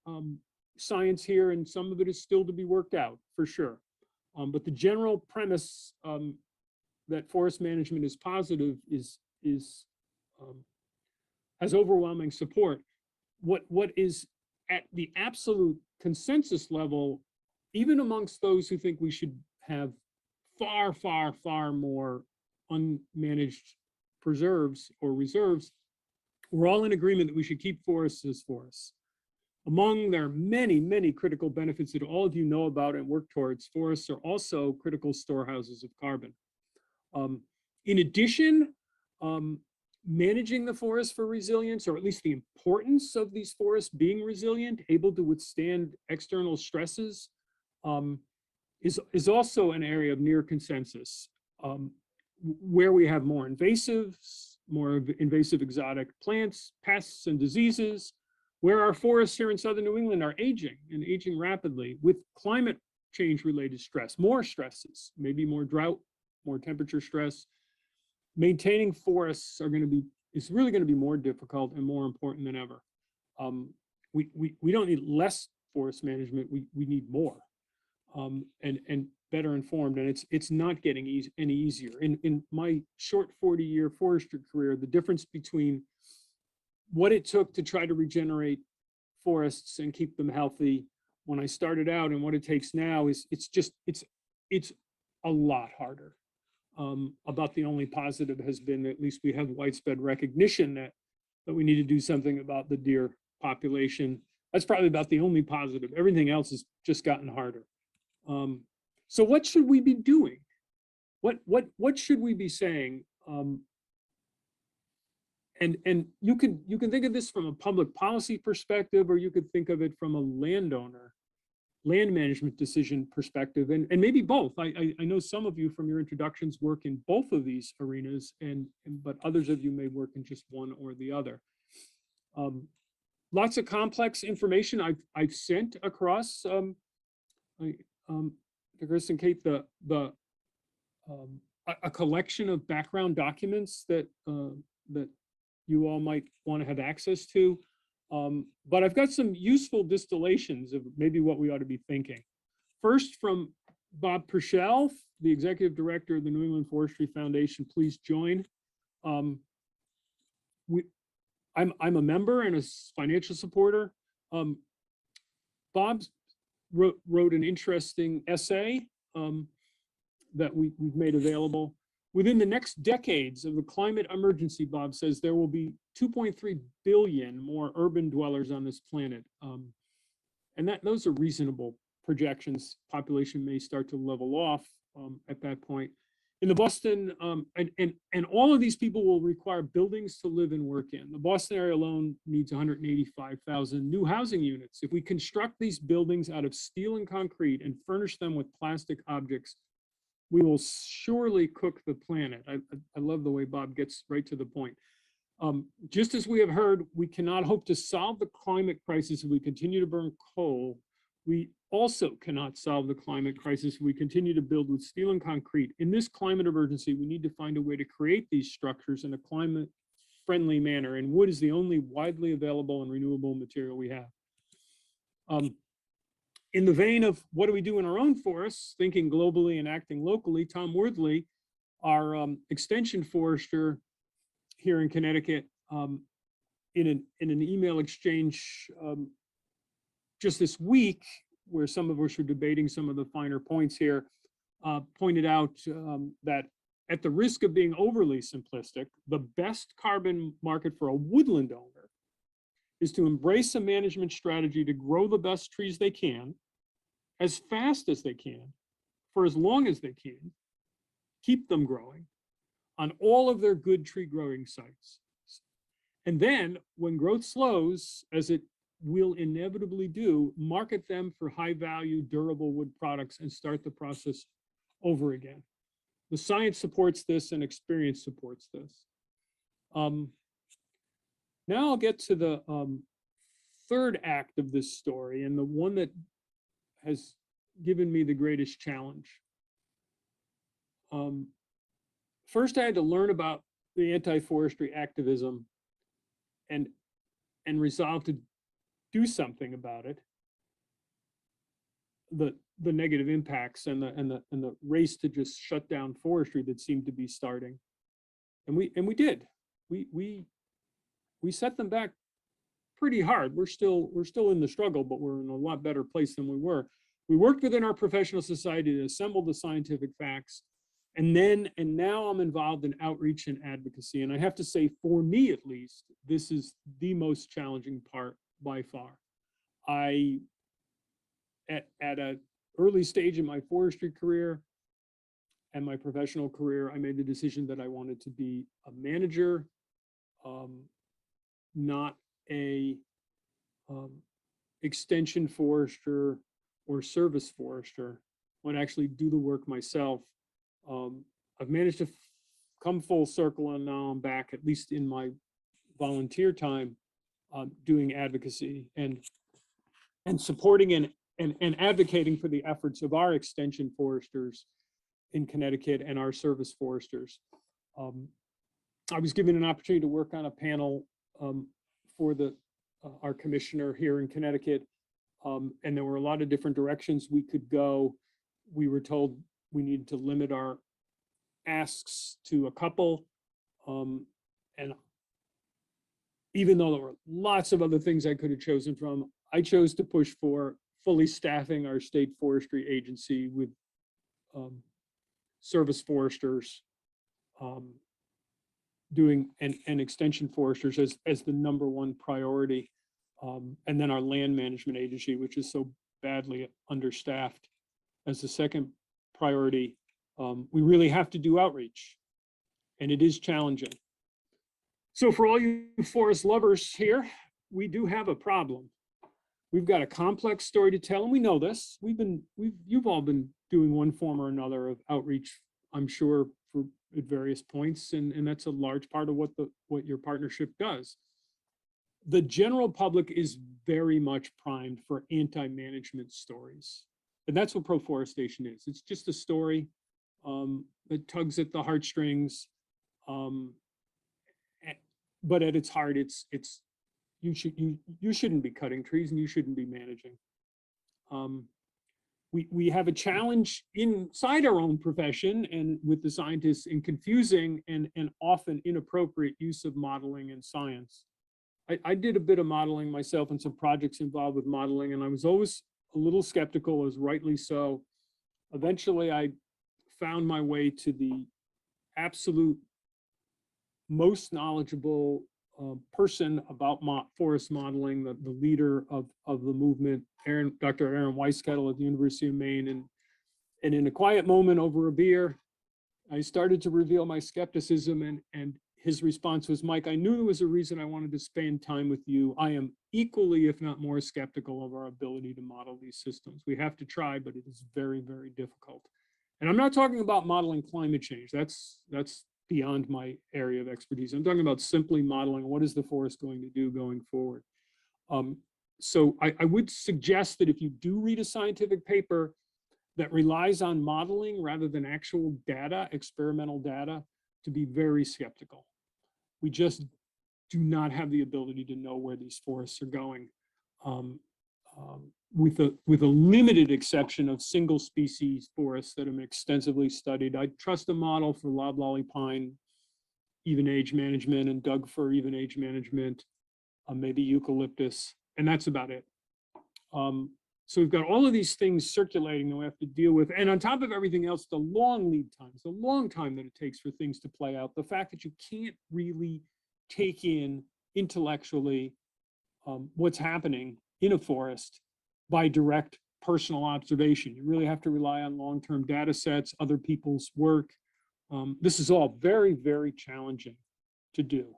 Speaker 4: science here, and some of it is still to be worked out for sure. But the general premise that forest management is positive has overwhelming support. What is at the absolute consensus level, even amongst those who think we should have far, far, far more unmanaged preserves or reserves, we're all in agreement that we should keep forests as forests. Among their many, many critical benefits that all of you know about and work towards, forests are also critical storehouses of carbon. In addition, managing the forest for resilience, or at least the importance of these forests being resilient, able to withstand external stresses, is also an area of near consensus. Where we have more invasive exotic plants, pests, and diseases, where our forests here in southern New England are aging and aging rapidly with climate change related stress, more stresses, maybe more drought, more temperature stress. Maintaining forests is really going to be more difficult and more important than ever. We don't need less forest management, we need more, and better informed, and it's not getting any easier. In my short 40-year forestry career, the difference between what it took to try to regenerate forests and keep them healthy when I started out and what it takes now is it's a lot harder. About the only positive has been that at least we have widespread recognition that we need to do something about the deer population. That's probably about the only positive. Everything else has just gotten harder. So what should we be doing? What should we be saying? And you can think of this from a public policy perspective, or you could think of it from a landowner land management decision perspective, and maybe both. I know some of you from your introductions work in both of these arenas, but others of you may work in just one or the other. Lots of complex information I've sent across to Chris and Kate, a collection of background documents that that you all might want to have access to. But I've got some useful distillations of maybe what we ought to be thinking. First, from Bob Purcell, the Executive Director of the New England Forestry Foundation. Please join. I'm a member and a financial supporter. Bob wrote an interesting essay that we've made available. Within the next decades of the climate emergency, Bob says there will be 2.3 billion more urban dwellers on this planet. And those are reasonable projections. Population may start to level off at that point. In the Boston, and all of these people will require buildings to live and work in. The Boston area alone needs 185,000 new housing units. If we construct these buildings out of steel and concrete and furnish them with plastic objects, we will surely cook the planet. I love the way Bob gets right to the point. Just as we have heard, we cannot hope to solve the climate crisis if we continue to burn coal. We also cannot solve the climate crisis if we continue to build with steel and concrete. In this climate emergency, we need to find a way to create these structures in a climate-friendly manner, and wood is the only widely available and renewable material we have. In the vein of what do we do in our own forests, thinking globally and acting locally, Tom Worthley, our extension forester here in Connecticut, in an email exchange just this week, where some of us were debating some of the finer points here, pointed out that at the risk of being overly simplistic, the best carbon market for a woodland owner is to embrace a management strategy to grow the best trees they can, as fast as they can, for as long as they can, keep them growing on all of their good tree growing sites. And then when growth slows, as it will inevitably do, market them for high value, durable wood products and start the process over again. The science supports this and experience supports this. Now I'll get to the third act of this story, and the one that has given me the greatest challenge. First, I had to learn about the anti-forestry activism and resolve to do something about it. The negative impacts and the race to just shut down forestry that seemed to be starting, and we did. We set them back pretty hard. We're still in the struggle, but we're in a lot better place than we were. We worked within our professional society to assemble the scientific facts, and now I'm involved in outreach and advocacy. And I have to say, for me at least, this is the most challenging part by far. At an early stage in my forestry career and my professional career, I made the decision that I wanted to be a manager, not a extension forester or service forester. I want to actually do the work myself. I've managed to come full circle, and now I'm back, at least in my volunteer time, doing advocacy and supporting and advocating for the efforts of our extension foresters in Connecticut and our service foresters. I was given an opportunity to work on a panel for our commissioner here in Connecticut, and there were a lot of different directions we could go. We were told we needed to limit our asks to a couple, and even though there were lots of other things I could have chosen from, I chose to push for fully staffing our state forestry agency with service foresters, doing and extension foresters as the #1 priority, and then our land management agency, which is so badly understaffed, as the second priority. We really have to do outreach, and it is challenging. So for all you forest lovers here, we do have a problem. We've got a complex story to tell, and we know this. You've all been doing one form or another of outreach, I'm sure, at various points, and that's a large part of what your partnership does. The general public is very much primed for anti-management stories, and that's what proforestation is. It's just a story that tugs at the heartstrings, but at its heart, you shouldn't be cutting trees and you shouldn't be managing. We have a challenge inside our own profession and with the scientists in confusing and often inappropriate use of modeling and science. I did a bit of modeling myself and some projects involved with modeling, and I was always a little skeptical, as rightly so. Eventually, I found my way to the absolute most knowledgeable person about forest modeling, the leader of the movement, Dr. Aaron Weiskettel at the University of Maine. And in a quiet moment over a beer, I started to reveal my skepticism, and his response was, Mike, I knew there was a reason I wanted to spend time with you. I am equally, if not more, skeptical of our ability to model these systems. We have to try, but it is very, very difficult. And I'm not talking about modeling climate change. That's beyond my area of expertise. I'm talking about simply modeling what is the forest going to do going forward. So I would suggest that if you do read a scientific paper that relies on modeling rather than actual data, experimental data, to be very skeptical. We just do not have the ability to know where these forests are going. With a limited exception of single species forests that have been extensively studied. I trust a model for loblolly pine, even age management, and Doug fir even age management, maybe eucalyptus, and that's about it. So we've got all of these things circulating that we have to deal with. And on top of everything else, the long lead times, the long time that it takes for things to play out, the fact that you can't really take in intellectually what's happening in a forest by direct personal observation. You really have to rely on long-term data sets, other people's work. This is all very, very challenging to do.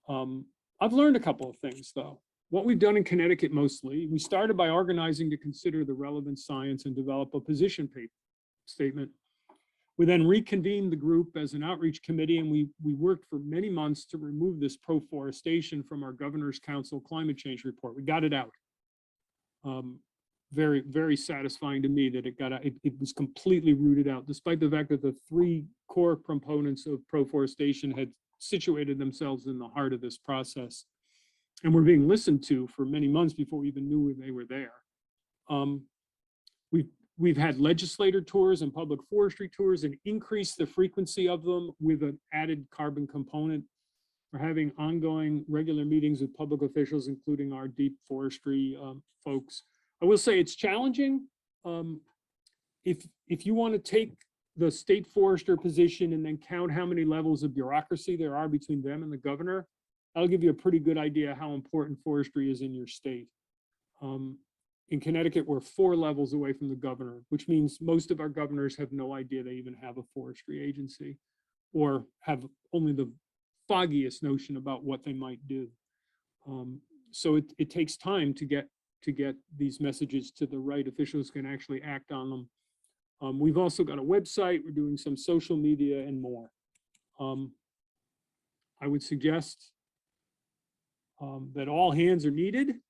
Speaker 4: I've learned a couple of things, though. What we've done in Connecticut mostly, we started by organizing to consider the relevant science and develop a position statement. We then reconvened the group as an outreach committee, and we worked for many months to remove this proforestation from our Governor's Council climate change report. We got it out. Very, very satisfying to me that it was completely rooted out, despite the fact that the three core components of proforestation had situated themselves in the heart of this process and were being listened to for many months before we even knew they were there. We've had legislator tours and public forestry tours and increased the frequency of them with an added carbon component. We're having ongoing regular meetings with public officials, including our deep forestry folks. I will say it's challenging. If you want to take the state forester position and then count how many levels of bureaucracy there are between them and the governor, that'll give you a pretty good idea how important forestry is in your state. In Connecticut, we're 4 levels away from the governor, which means most of our governors have no idea they even have a forestry agency or have only the foggiest notion about what they might do. So it takes time to get these messages to the right officials who can actually act on them. We've also got a website, we're doing some social media and more. I would suggest that all hands are needed.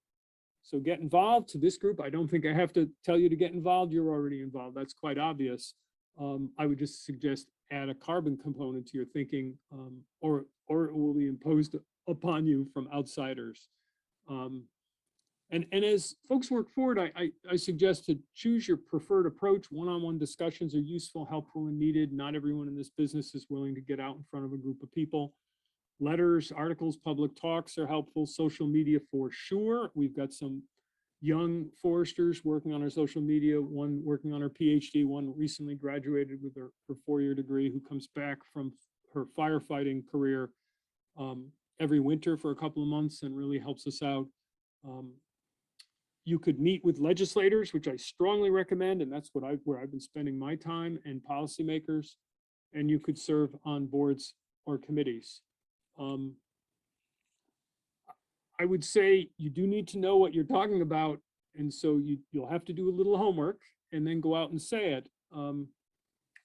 Speaker 4: So get involved. To this group, I don't think I have to tell you to get involved. You're already involved. That's quite obvious. I would just suggest add a carbon component to your thinking, or it will be imposed upon you from outsiders. And as folks work forward, I suggest to choose your preferred approach. One-on-one discussions are useful, helpful, and needed. Not everyone in this business is willing to get out in front of a group of people. Letters, articles, public talks are helpful. Social media for sure. We've got some young foresters working on our social media, one working on her PhD, one recently graduated with her 4-year degree, who comes back from her firefighting career every winter for a couple of months and really helps us out. You could meet with legislators, which I strongly recommend, and that's where I've been spending my time, and policymakers, and you could serve on boards or committees. I would say you do need to know what you're talking about. And so you'll have to do a little homework and then go out and say it.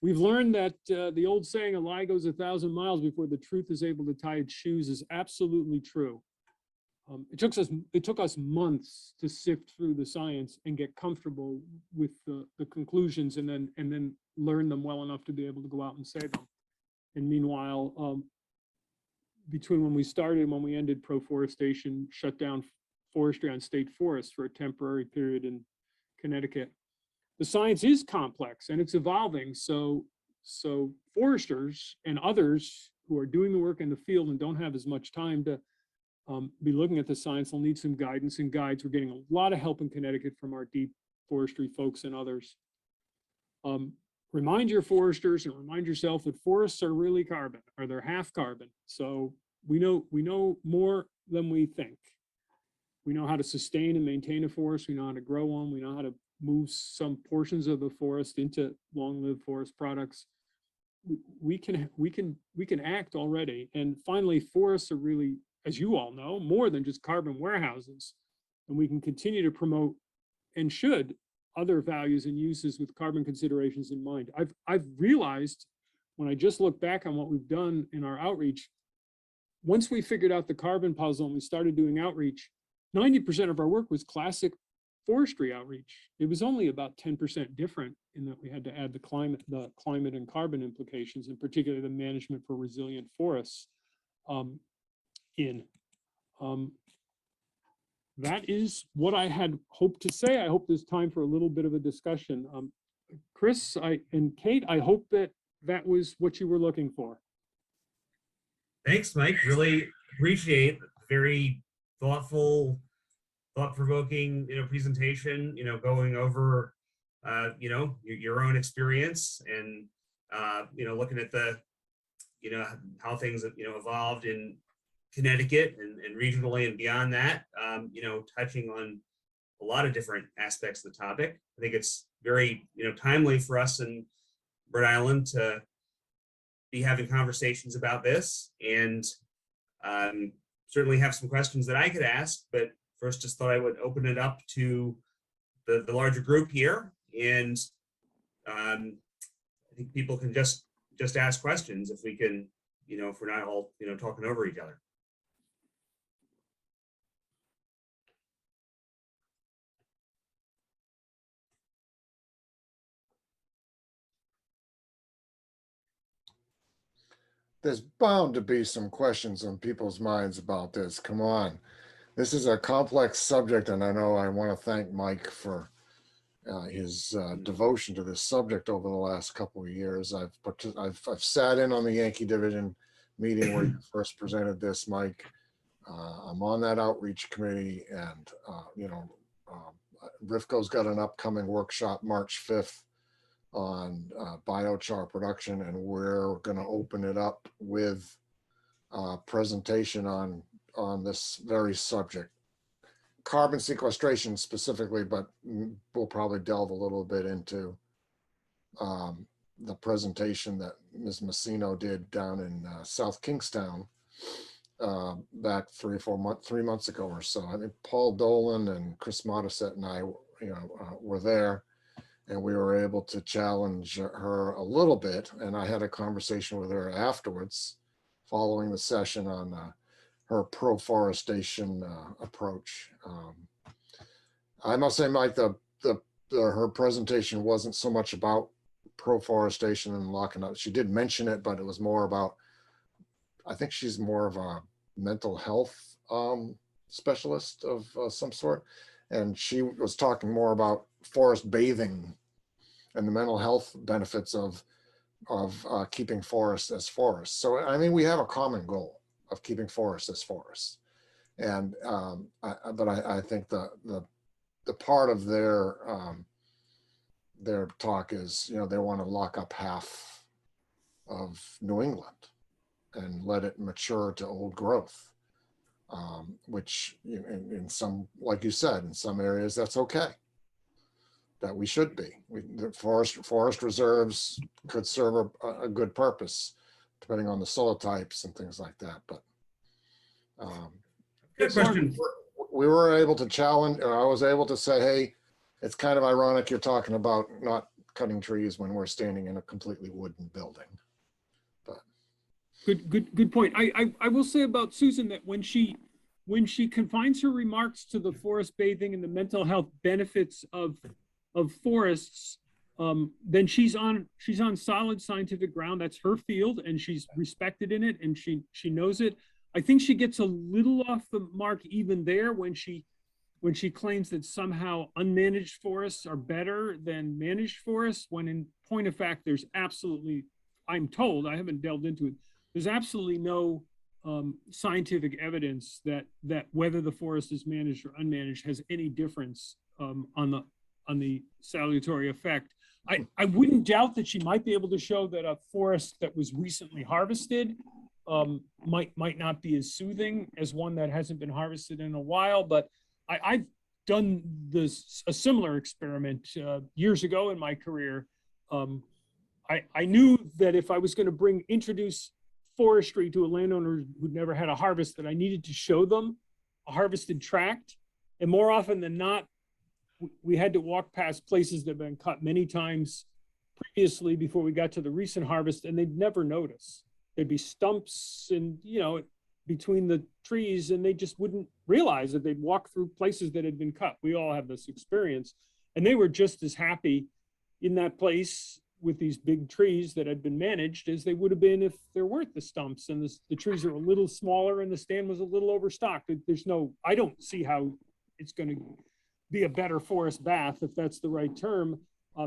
Speaker 4: We've learned that the old saying, a lie goes 1,000 miles before the truth is able to tie its shoes, is absolutely true. It took us months to sift through the science and get comfortable with the conclusions and then learn them well enough to be able to go out and say them. And meanwhile, between when we started and when we ended proforestation, shut down forestry on state forests for a temporary period in Connecticut, the science is complex and it's evolving. So foresters and others who are doing the work in the field and don't have as much time to be looking at the science will need some guidance and guides. We're getting a lot of help in Connecticut from our deep forestry folks and others. Remind your foresters and remind yourself that forests are really carbon, or they're half carbon. So we know more than we think. We know how to sustain and maintain a forest. We know how to grow one. We know how to move some portions of the forest into long-lived forest products. We can act already. And finally, forests are really, as you all know, more than just carbon warehouses. And we can continue to promote, and should, other values and uses with carbon considerations in mind. I've realized when I just look back on what we've done in our outreach, once we figured out the carbon puzzle and we started doing outreach, 90% of our work was classic forestry outreach. It was only about 10% different in that we had to add the climate and carbon implications, and particularly the management for resilient forests that is what I had hoped to say. I hope there's time for a little bit of a discussion. Chris and Kate, I hope that was what you were looking for.
Speaker 2: Thanks, Mike. Really appreciate very thoughtful, thought-provoking, presentation. Going over, your own experience and looking at the, how things have evolved in Connecticut and regionally and beyond that. Touching on a lot of different aspects of the topic. I think it's very timely for us in Rhode Island to be having conversations about this, and certainly have some questions that I could ask, but first just thought I would open it up to the larger group here, and I think people can just ask questions if we can, if we're not all talking over each other.
Speaker 5: There's bound to be some questions on people's minds about this. Come on. This is a complex subject, and I know I want to thank Mike for his devotion to this subject over the last couple of years. I've sat in on the Yankee Division meeting where you first presented this, Mike. I'm on that outreach committee, and RIFCO's got an upcoming workshop March 5th on biochar production, and we're going to open it up with a presentation on this very subject, carbon sequestration specifically, but we'll probably delve a little bit into the presentation that Ms. Messino did down in South Kingstown back 3 months ago or so. I think Paul Dolan and Chris Modisette and I were there, and we were able to challenge her a little bit. And I had a conversation with her afterwards following the session on her proforestation approach. I must say, Mike, her presentation wasn't so much about proforestation and locking up. She did mention it, but it was more about, I think she's more of a mental health specialist of some sort. And she was talking more about forest bathing and the mental health benefits of keeping forests as forests. So, I mean, we have a common goal of keeping forests as forests. And, but I think the part of their talk is, they want to lock up half of New England and let it mature to old growth. Which in some, like you said, in some areas that's okay, that we should be. The forest reserves could serve a good purpose depending on the soil types and things like that. But
Speaker 2: Good question.
Speaker 5: We were able to challenge, or I was able to say, hey, it's kind of ironic you're talking about not cutting trees when we're standing in a completely wooden building. But
Speaker 4: Good point. I will say about Susan that when she confines her remarks to the forest bathing and the mental health benefits of forests, then she's on solid scientific ground. That's her field, and she's respected in it, and she knows it. I think she gets a little off the mark even there when she claims that somehow unmanaged forests are better than managed forests, when in point of fact, there's absolutely, I'm told, I haven't delved into it, there's absolutely no scientific evidence that whether the forest is managed or unmanaged has any difference on the salutary effect. I wouldn't doubt that she might be able to show that a forest that was recently harvested might not be as soothing as one that hasn't been harvested in a while, but I've done a similar experiment years ago in my career. I knew that if I was going to introduce forestry to a landowner who'd never had a harvest, that I needed to show them a harvested tract, and more often than not, we had to walk past places that have been cut many times previously before we got to the recent harvest, and they'd never notice. There'd be stumps and, between the trees, and they just wouldn't realize that they'd walk through places that had been cut. We all have this experience, and they were just as happy in that place with these big trees that had been managed as they would have been if there weren't the stumps and the trees are a little smaller and the stand was a little overstocked. I don't see how it's going to be a better forest bath, if that's the right term,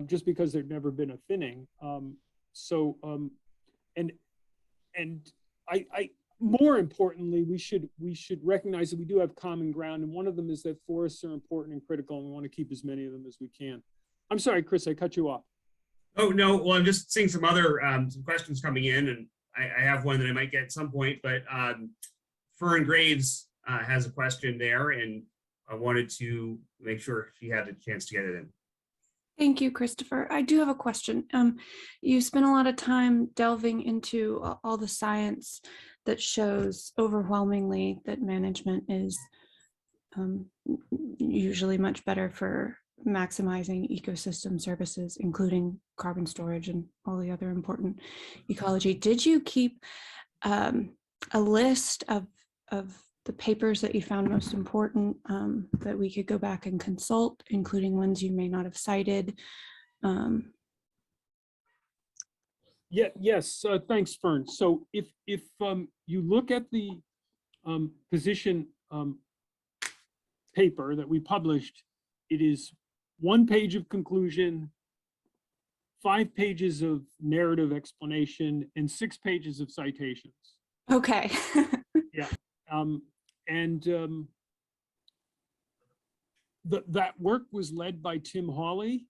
Speaker 4: just because there'd never been a thinning. More importantly, we should recognize that we do have common ground, and one of them is that forests are important and critical, and we want to keep as many of them as we can. I'm sorry, Chris, I cut you off.
Speaker 2: Oh, no, well, I'm just seeing some other some questions coming in, and I have one that I might get at some point, but Fern Graves has a question there, and I wanted to make sure she had a chance to get it in.
Speaker 18: Thank you, Christopher. I do have a question. You spent a lot of time delving into all the science that shows overwhelmingly that management is usually much better for maximizing ecosystem services, including carbon storage and all the other important ecology. Did you keep a list of the papers that you found most important that we could go back and consult, including ones you may not have cited?
Speaker 4: Yes, thanks, Fern. So if you look at the position paper that we published, it is 1 page of conclusion, 5 pages of narrative explanation, and 6 pages of citations.
Speaker 18: Okay.
Speaker 4: Yeah. That work was led by Tim Hawley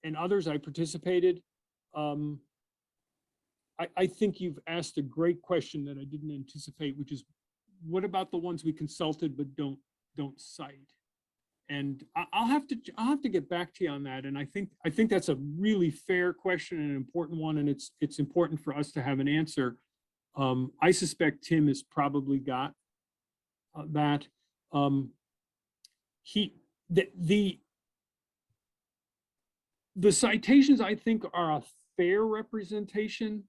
Speaker 4: and others. I participated. I think you've asked a great question that I didn't anticipate, which is, what about the ones we consulted but don't cite? And I'll have to get back to you on that. And I think that's a really fair question and an important one, and it's important for us to have an answer. I suspect Tim has probably got that. The citations, I think, are a fair representation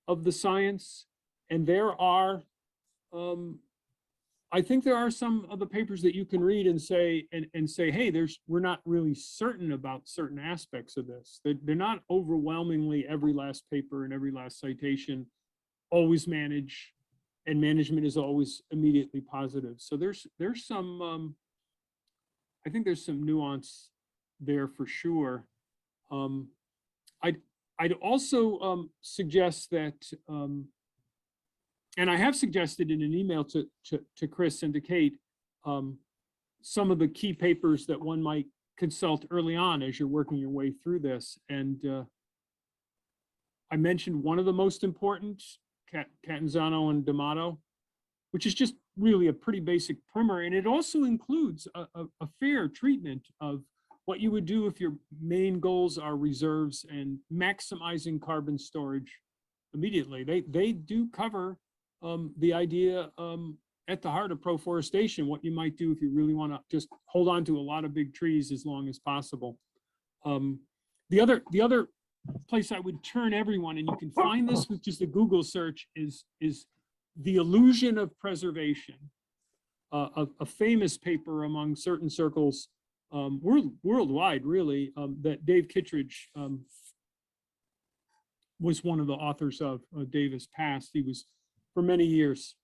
Speaker 4: of the science, and there are I think there are some of the papers that you can read and say, hey, we're not really certain about certain aspects of this. They're not overwhelmingly every last paper and every last citation always manage, and management is always immediately positive. So there's some, I think there's some nuance there for sure. I'd also suggest that, and I have suggested in an email to Chris and to Kate, some of the key papers that one might consult early on as you're working your way through this. And I mentioned one of the most important, Catanzano and D'Amato, which is just really a pretty basic primer. And it also includes a fair treatment of what you would do if your main goals are reserves and maximizing carbon storage immediately. They do cover the idea at the heart of proforestation, what you might do if you really want to just hold on to a lot of big trees as long as possible. The other place I would turn everyone, and you can find this with just a Google search, is The Illusion of Preservation, a famous paper among certain circles worldwide, really, that Dave Kittredge was one of the authors of. Dave has passed. He was, for many years,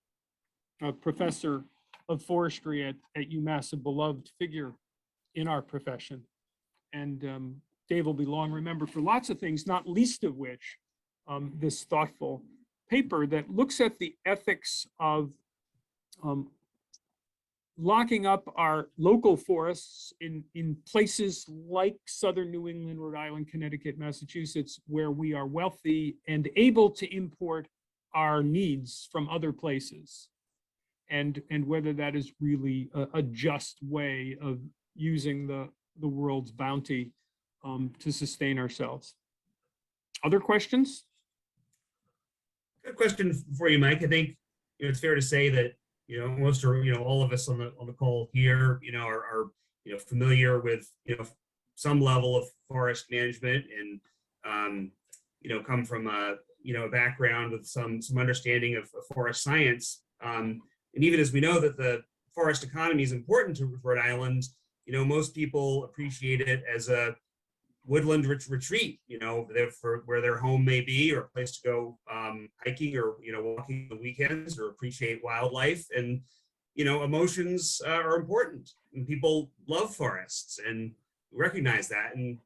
Speaker 4: a professor of forestry at UMass, a beloved figure in our profession. And Dave will be long remembered for lots of things, not least of which this thoughtful paper that looks at the ethics of locking up our local forests in places like southern New England, Rhode Island, Connecticut, Massachusetts, where we are wealthy and able to import our needs from other places. And whether that is really a just way of using the world's bounty to sustain ourselves. Other questions?
Speaker 2: Good question for you, Mike. I think it's fair to say that most or all of us on the call here are familiar with some level of forest management and come from a background with some understanding of forest science. And even as we know that the forest economy is important to Rhode Island, most people appreciate it as a woodland retreat, for where their home may be, or a place to go hiking or walking on the weekends, or appreciate wildlife. And emotions are important, and people love forests and recognize that. And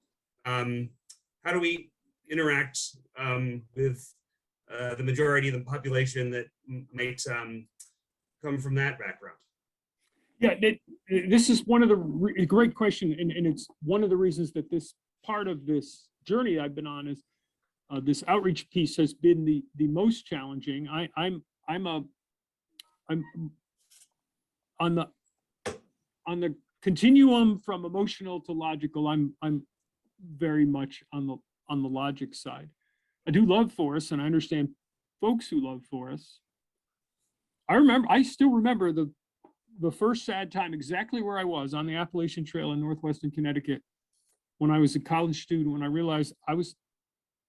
Speaker 2: how do we interact with the majority of the population that might come from that background?
Speaker 4: Yeah, this is one of the great question, and it's one of the reasons that this part of this journey I've been on is this outreach piece has been the most challenging. I'm on the continuum from emotional to logical. I'm very much on the logic side. I do love forests, and I understand folks who love forests. I still remember the first sad time, exactly where I was on the Appalachian Trail in northwestern Connecticut, when I was a college student, when I realized I was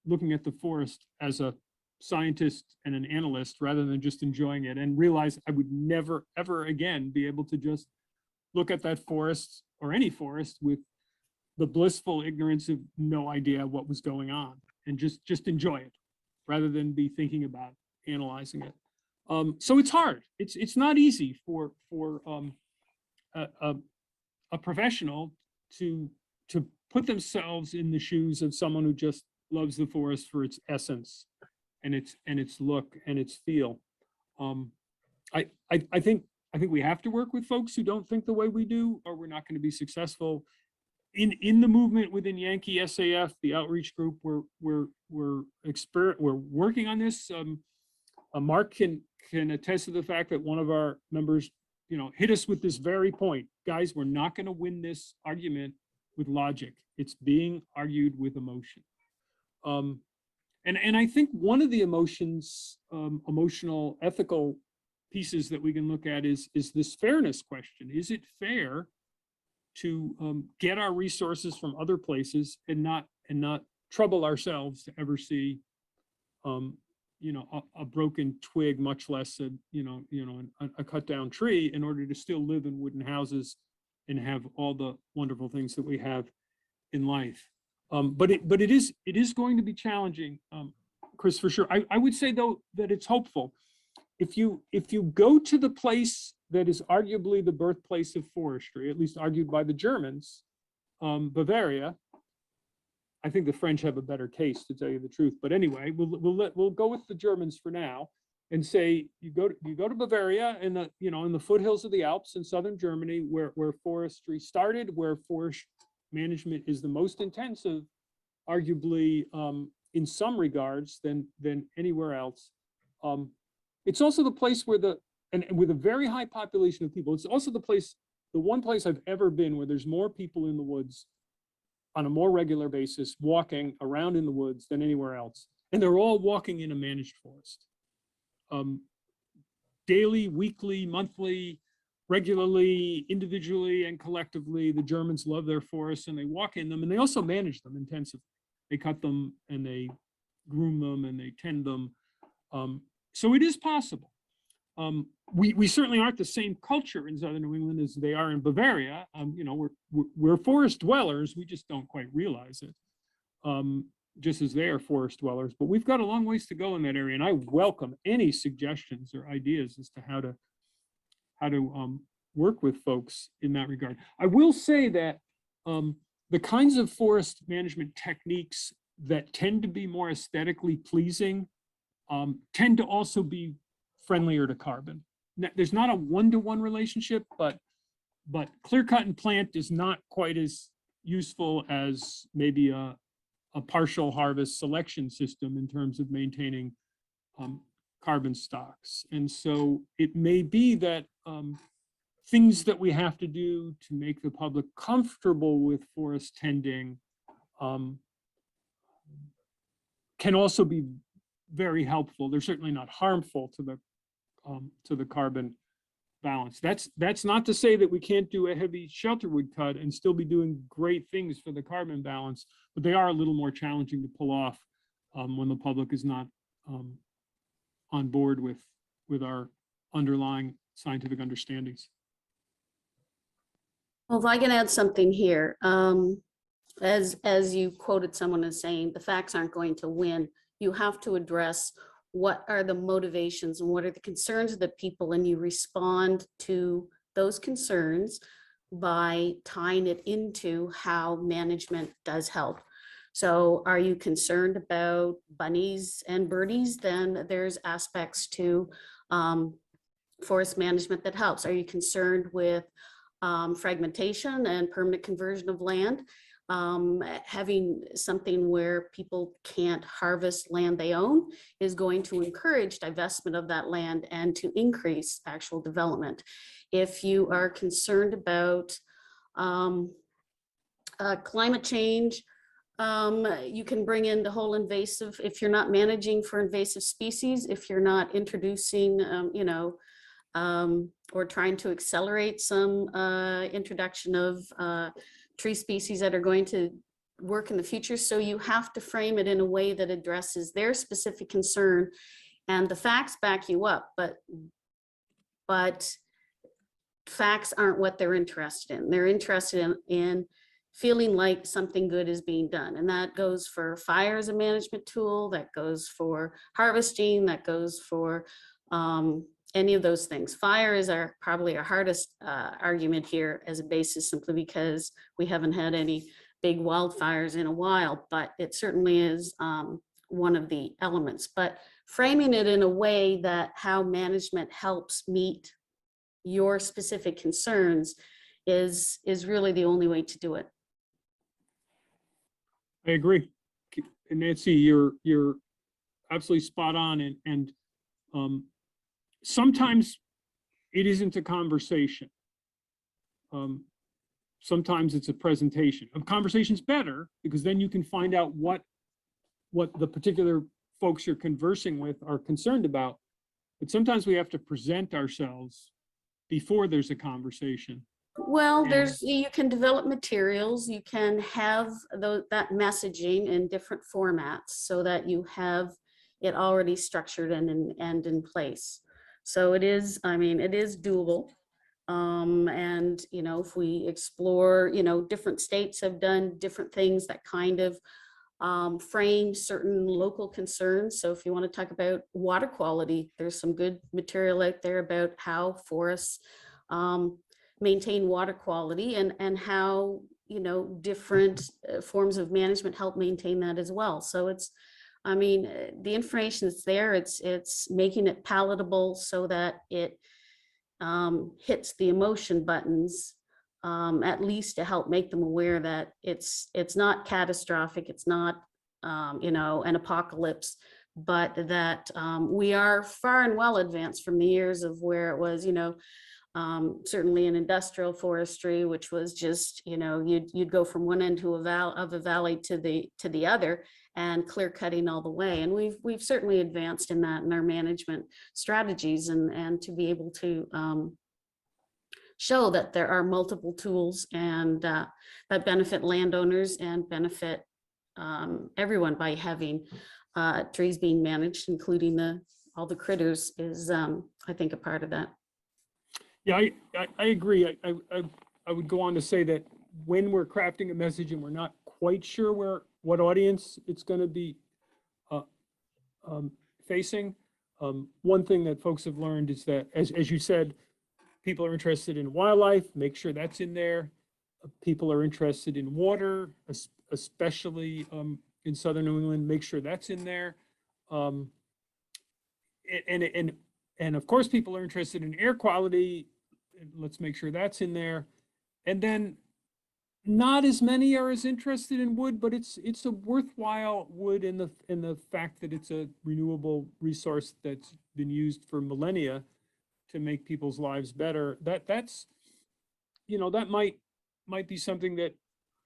Speaker 4: looking at the forest as a scientist and an analyst rather than just enjoying it, and realized I would never, ever again be able to just look at that forest or any forest with the blissful ignorance of no idea what was going on, and just enjoy it rather than be thinking about analyzing it. So it's hard. It's not easy for a professional to put themselves in the shoes of someone who just loves the forest for its essence and its look and its feel. I think we have to work with folks who don't think the way we do, or we're not going to be successful. In the movement within Yankee SAF, the outreach group, we're working on this. Mark can attest to the fact that one of our members, hit us with this very point. Guys, we're not going to win this argument with logic. It's being argued with emotion. And I think one of the emotional, ethical pieces that we can look at is this fairness question. Is it fair to get our resources from other places and not trouble ourselves to ever see a broken twig, much less a cut down tree, in order to still live in wooden houses and have all the wonderful things that we have in life. But it is going to be challenging, Chris, for sure. I would say though that it's hopeful. If you go to the place that is arguably the birthplace of forestry, at least argued by the Germans, Bavaria. I think the French have a better taste, to tell you the truth. But anyway, we'll go with the Germans for now, and say you go to Bavaria in the foothills of the Alps in southern Germany, where forestry started, where forest management is the most intensive, arguably in some regards than anywhere else. It's also the place where and with a very high population of people. It's also the one place I've ever been where there's more people in the woods on a more regular basis, walking around in the woods than anywhere else. And they're all walking in a managed forest. daily, weekly, monthly, regularly, individually, and collectively. The Germans love their forests and they walk in them, and they also manage them intensively. They cut them and they groom them and they tend them. So it is possible. We certainly aren't the same culture in Southern New England as they are in Bavaria. You know, we're forest dwellers. We just don't quite realize it, just as they are forest dwellers. But we've got a long ways to go in that area, and I welcome any suggestions or ideas as to how to work with folks in that regard. I will say that the kinds of forest management techniques that tend to be more aesthetically pleasing tend to also be friendlier to carbon. Now, there's not a one-to-one relationship, but clear cut and plant is not quite as useful as maybe a partial harvest selection system in terms of maintaining carbon stocks. And so it may be that things that we have to do to make the public comfortable with forest tending can also be very helpful. They're certainly not harmful to the carbon balance. That's not to say that we can't do a heavy shelterwood cut and still be doing great things for the carbon balance, but they are a little more challenging to pull off when the public is not on board with our underlying scientific understandings.
Speaker 17: Well, if I can add something here, as you quoted someone as saying, the facts aren't going to win. You have to address what are the motivations and what are the concerns of the people, and you respond to those concerns by tying it into how management does help. So are you concerned about bunnies and birdies? Then there's aspects to forest management that helps. Are you concerned with fragmentation and permanent conversion of land? Having something where people can't harvest land they own is going to encourage divestment of that land and to increase actual development. If you are concerned about climate change, you can bring in the whole invasive, if you're not managing for invasive species, if you're not introducing, or trying to accelerate some introduction of tree species that are going to work in the future. So you have to frame it in a way that addresses their specific concern, and the facts back you up, but facts aren't what they're interested in. They're interested in feeling like something good is being done. And that goes for fire as a management tool, that goes for harvesting, that goes for any of those things. Fire is probably our hardest argument here as a basis, simply because we haven't had any big wildfires in a while, but it certainly is one of the elements. But framing it in a way that how management helps meet your specific concerns is really the only way to do it.
Speaker 4: I agree. And Nancy, you're absolutely spot on. And sometimes it isn't a conversation. Sometimes it's a presentation. A conversation's better because then you can find out what the particular folks you're conversing with are concerned about. But sometimes we have to present ourselves before there's a conversation.
Speaker 17: Well, you can develop materials, you can have that messaging in different formats so that you have it already structured and in place. So it is, it is doable. And, if we explore, different states have done different things that kind of frame certain local concerns. So if you want to talk about water quality, there's some good material out there about how forests maintain water quality and how, different forms of management help maintain that as well. So it's, the information is there, it's making it palatable so that it hits the emotion buttons, at least to help make them aware that it's not catastrophic, it's not, an apocalypse, but that we are far and well advanced from the years of where it was, Certainly in industrial forestry, which was just, you know, you'd go from one end of a valley to the other, and clear cutting all the way. And we've certainly advanced in that in our management strategies, and to be able to show that there are multiple tools and that benefit landowners and benefit everyone by having trees being managed, including all the critters, is I think a part of that.
Speaker 4: Yeah, I agree. I would go on to say that when we're crafting a message and we're not quite sure what audience it's going to be facing, one thing that folks have learned is that, as you said, people are interested in wildlife, make sure that's in there. People are interested in water, especially in southern New England, make sure that's in there. And of course, people are interested in air quality. Let's make sure that's in there. And then not as many are as interested in wood, but it's a worthwhile wood in the fact that it's a renewable resource that's been used for millennia to make people's lives better. That's, you know, that might be something that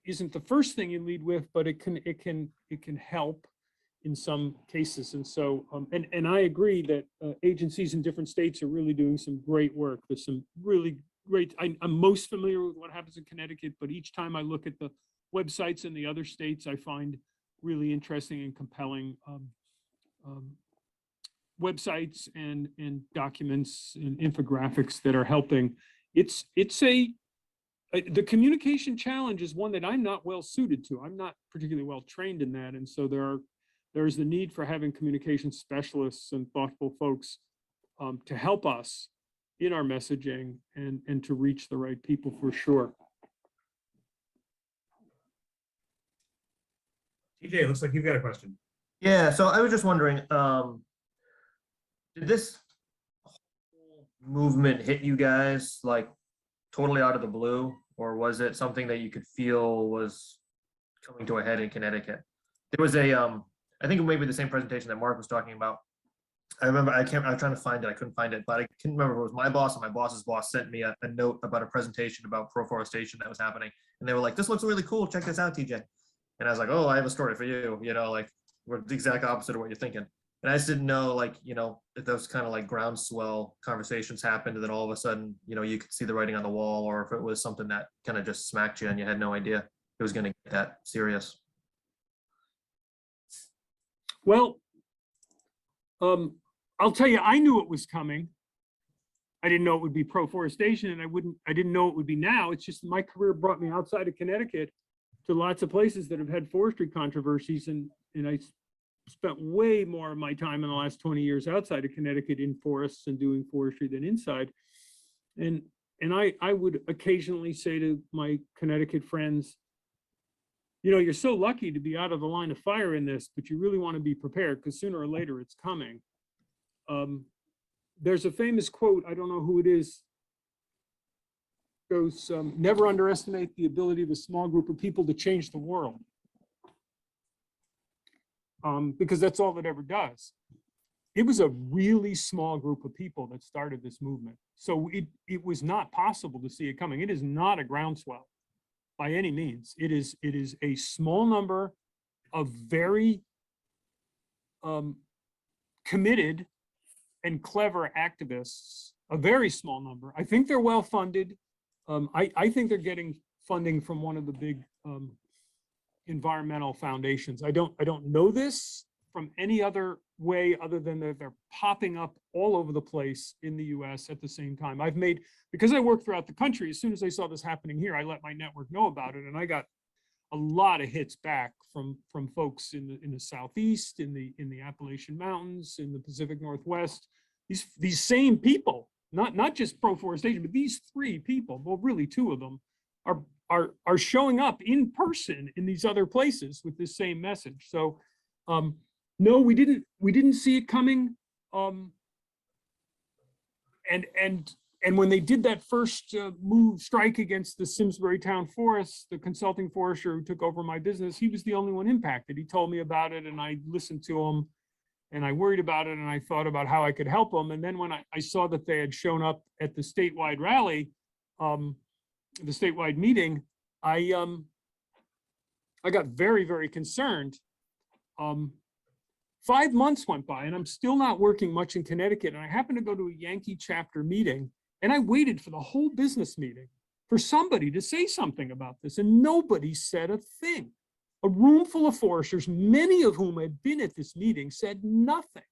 Speaker 4: isn't the first thing you lead with, but it can help in some cases. And so, and I agree that agencies in different states are really doing some great work. There's some really great, I'm most familiar with what happens in Connecticut, but each time I look at the websites in the other states, I find really interesting and compelling websites and documents and infographics that are helping. The communication challenge is one that I'm not well suited to. I'm not particularly well trained in that. And so there's the need for having communication specialists and thoughtful folks to help us in our messaging and to reach the right people for sure.
Speaker 2: TJ, looks like you've got a question.
Speaker 12: Yeah, so I was just wondering, did this whole movement hit you guys like totally out of the blue, or was it something that you could feel was coming to a head in Connecticut? There was I think it may be the same presentation that Mark was talking about. I remember, I was trying to find it, I couldn't find it, but I couldn't remember if it was my boss or my boss's boss sent me a note about a presentation about proforestation that was happening. And they were like, this looks really cool, check this out, TJ. And I was like, oh, I have a story for you, you know, like we're the exact opposite of what you're thinking. And I just didn't know, like, you know, if those kind of like groundswell conversations happened and then all of a sudden, you know, you could see the writing on the wall, or if it was something that kind of just smacked you and you had no idea it was going to get that serious.
Speaker 4: Well, I'll tell you, I knew it was coming. I didn't know it would be proforestation, and I didn't know it would be now. It's just my career brought me outside of Connecticut to lots of places that have had forestry controversies, and I spent way more of my time in the last 20 years outside of Connecticut in forests and doing forestry than inside. And I would occasionally say to my Connecticut friends, you know, you're so lucky to be out of the line of fire in this, but you really want to be prepared because sooner or later it's coming. There's a famous quote, I don't know who it is, goes, never underestimate the ability of a small group of people to change the world. Because that's all it ever does. It was a really small group of people that started this movement. So it was not possible to see it coming. It is not a groundswell by any means. It is a small number of very committed and clever activists, a very small number. I think they're well funded. I think they're getting funding from one of the big environmental foundations. I don't know this from any other way other than that they're popping up all over the place in the US at the same time. Because I work throughout the country, as soon as I saw this happening here, I let my network know about it, and I got a lot of hits back from folks in the Southeast, in the Appalachian Mountains, in the Pacific Northwest. These same people, not just proforestation, but these three people, well, really two of them, are showing up in person in these other places with this same message. So no, we didn't see it coming. And when they did that first strike against the Simsbury Town Forest, the consulting forester who took over my business, he was the only one impacted. He told me about it and I listened to him. And I worried about it, and I thought about how I could help them. And then when I saw that they had shown up at the statewide rally, the statewide meeting, I got very, very concerned. 5 months went by, and I'm still not working much in Connecticut. And I happened to go to a Yankee chapter meeting, and I waited for the whole business meeting for somebody to say something about this, and nobody said a thing. A room full of foresters, many of whom had been at this meeting, said nothing.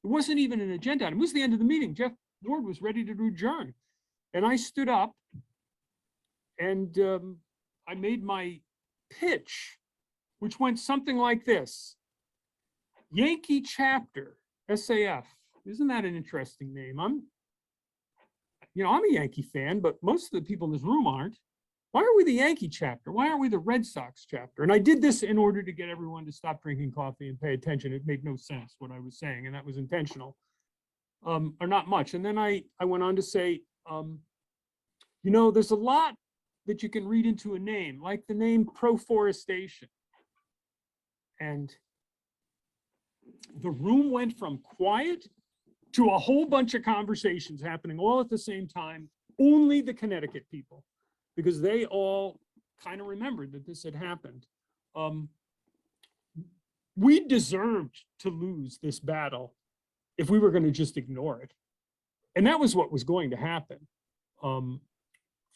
Speaker 4: It wasn't even an agenda item. It was the end of the meeting. Jeff Ward was ready to adjourn. And I stood up and I made my pitch, which went something like this. Yankee chapter, SAF. Isn't that an interesting name? I'm a Yankee fan, but most of the people in this room aren't. Why are we the Yankee chapter? Why aren't we the Red Sox chapter? And I did this in order to get everyone to stop drinking coffee and pay attention. It made no sense what I was saying, and that was intentional, or not much. And then I went on to say, there's a lot that you can read into a name, like the name proforestation. And the room went from quiet to a whole bunch of conversations happening all at the same time, only the Connecticut people, because they all kind of remembered that this had happened. We deserved to lose this battle if we were going to just ignore it. And that was what was going to happen.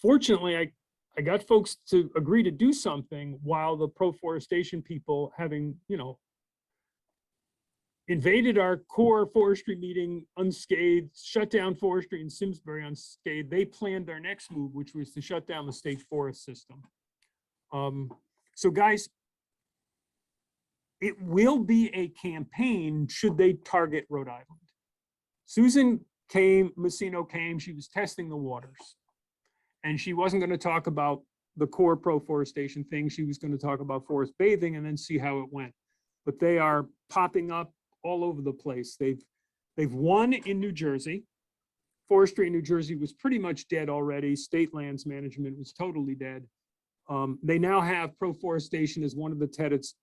Speaker 4: Fortunately, I got folks to agree to do something while the proforestation people, having, invaded our core forestry meeting unscathed, shut down forestry in Simsbury unscathed, they planned their next move, which was to shut down the state forest system. So guys, it will be a campaign should they target Rhode Island. Susan Massino came, she was testing the waters. And she wasn't going to talk about the core proforestation thing. She was going to talk about forest bathing and then see how it went. But they are popping up all over the place. They've won in New Jersey. Forestry in New Jersey was pretty much dead already. State lands management was totally dead. They now have proforestation as one of the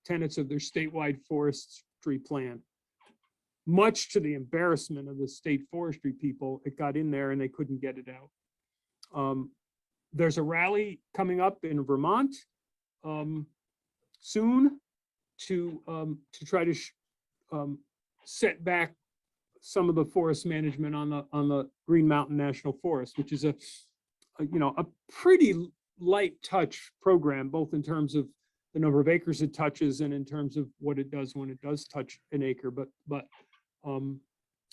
Speaker 4: tenets of their statewide forestry plan. Much to the embarrassment of the state forestry people, it got in there and they couldn't get it out. There's a rally coming up in Vermont soon to try to set back some of the forest management on the Green Mountain National Forest, which is a pretty light touch program, both in terms of the number of acres it touches and in terms of what it does when it does touch an acre. But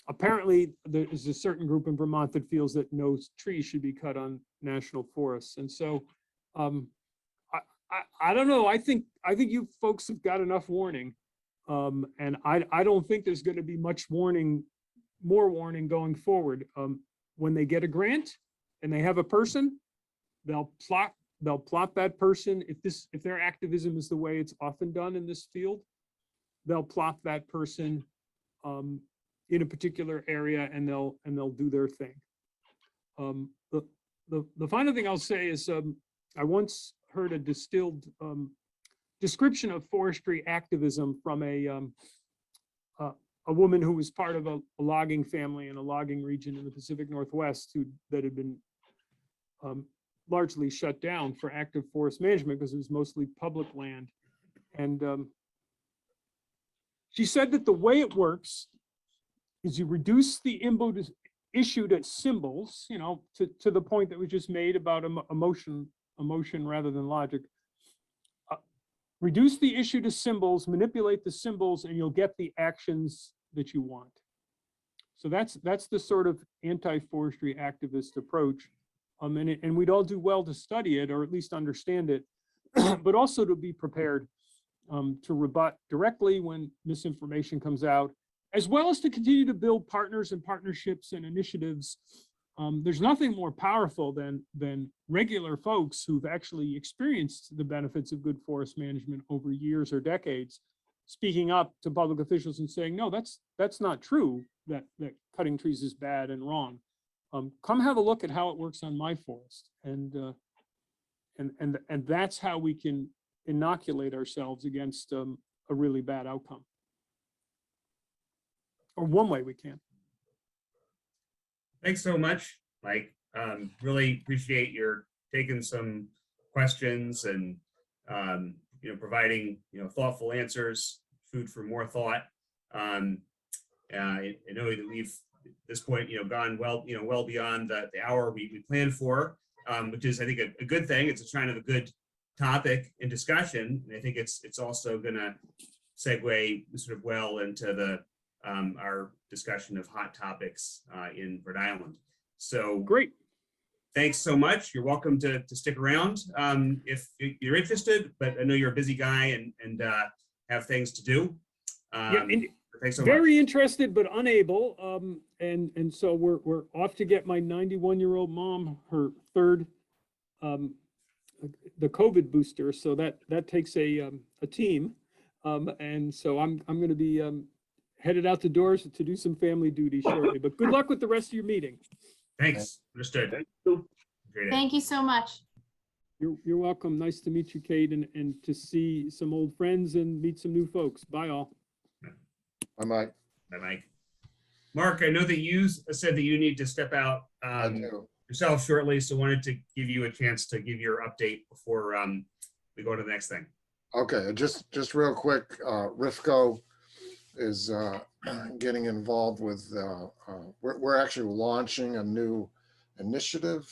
Speaker 4: apparently there is a certain group in Vermont that feels that no trees should be cut on national forests. And so I don't know. I think you folks have got enough warning. And I don't think there's going to be much more warning going forward. When they get a grant and they have a person, they'll plot that person. If their activism is the way it's often done in this field, they'll plot that person in a particular area and they'll do their thing. The final thing I'll say is I once heard a distilled description of forestry activism from a woman who was part of a logging family in a logging region in the Pacific Northwest that had been largely shut down for active forest management because it was mostly public land. And she said that the way it works is you reduce the IMBO issued at symbols, to the point that we just made about emotion rather than logic. Reduce the issue to symbols, manipulate the symbols, and you'll get the actions that you want. So that's the sort of anti-forestry activist approach. And we'd all do well to study it, or at least understand it, but also to be prepared to rebut directly when misinformation comes out, as well as to continue to build partners and partnerships and initiatives. There's nothing more powerful than regular folks who've actually experienced the benefits of good forest management over years or decades, speaking up to public officials and saying, no, that's not true, that cutting trees is bad and wrong. Come have a look at how it works on my forest. And that's how we can inoculate ourselves against a really bad outcome. or one way we can.
Speaker 2: Thanks so much, Mike. Really appreciate your taking some questions and providing thoughtful answers, food for more thought. I know that we've at this point gone well beyond the hour we planned for, which is I think a good thing. It's a kind of a good topic and discussion, and I think it's also going to segue sort of well into the our discussion of hot topics in Rhode Island. So
Speaker 4: great.
Speaker 2: Thanks so much. You're welcome to stick around if you're interested, but I know you're a busy guy and have things to do. Thanks so
Speaker 4: Very
Speaker 2: much.
Speaker 4: interested, but unable. And so we're off to get my 91-year-old mom her third the COVID booster. So that takes a team. And so I'm going to be headed out the doors to do some family duty shortly. But good luck with the rest of your meeting.
Speaker 2: Thanks. Understood.
Speaker 3: Thank you so much.
Speaker 4: You're welcome. Nice to meet you, Kate, and to see some old friends and meet some new folks. Bye, all.
Speaker 5: Bye, Mike.
Speaker 2: Bye, Mike. Mark, I know that you said that you need to step out yourself shortly, so wanted to give you a chance to give your update before we go to the next thing.
Speaker 5: Okay, just real quick, RIFCO is getting involved with, we're actually launching a new initiative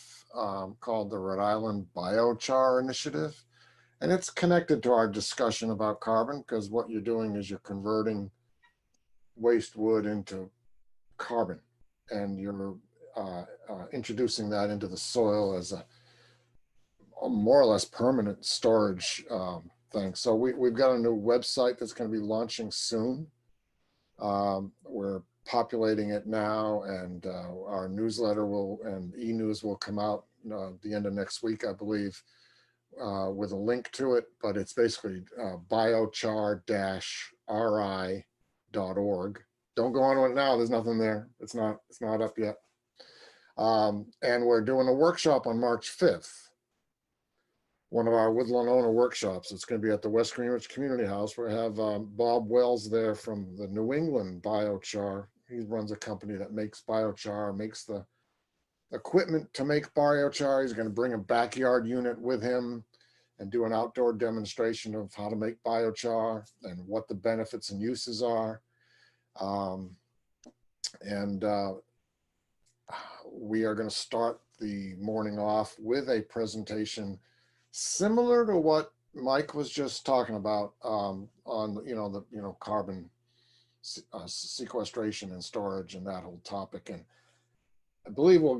Speaker 5: called the Rhode Island Biochar Initiative. And it's connected to our discussion about carbon, because what you're doing is you're converting waste wood into carbon, and you're introducing that into the soil as a more or less permanent storage thing. So we've got a new website that's going to be launching soon. We're populating it now, and our newsletter and e-news will come out the end of next week, I believe, with a link to it. But it's basically biochar-ri.org. Don't go on it now. There's nothing there. It's not up yet. And we're doing a workshop on March 5th. One of our woodland owner workshops. It's going to be at the West Greenwich Community House. We have Bob Wells there from the New England Biochar. He runs a company that makes biochar, makes the equipment to make biochar. He's going to bring a backyard unit with him and do an outdoor demonstration of how to make biochar and what the benefits and uses are. We are going to start the morning off with a presentation similar to what Mike was just talking about on carbon sequestration and storage and that whole topic. And I believe we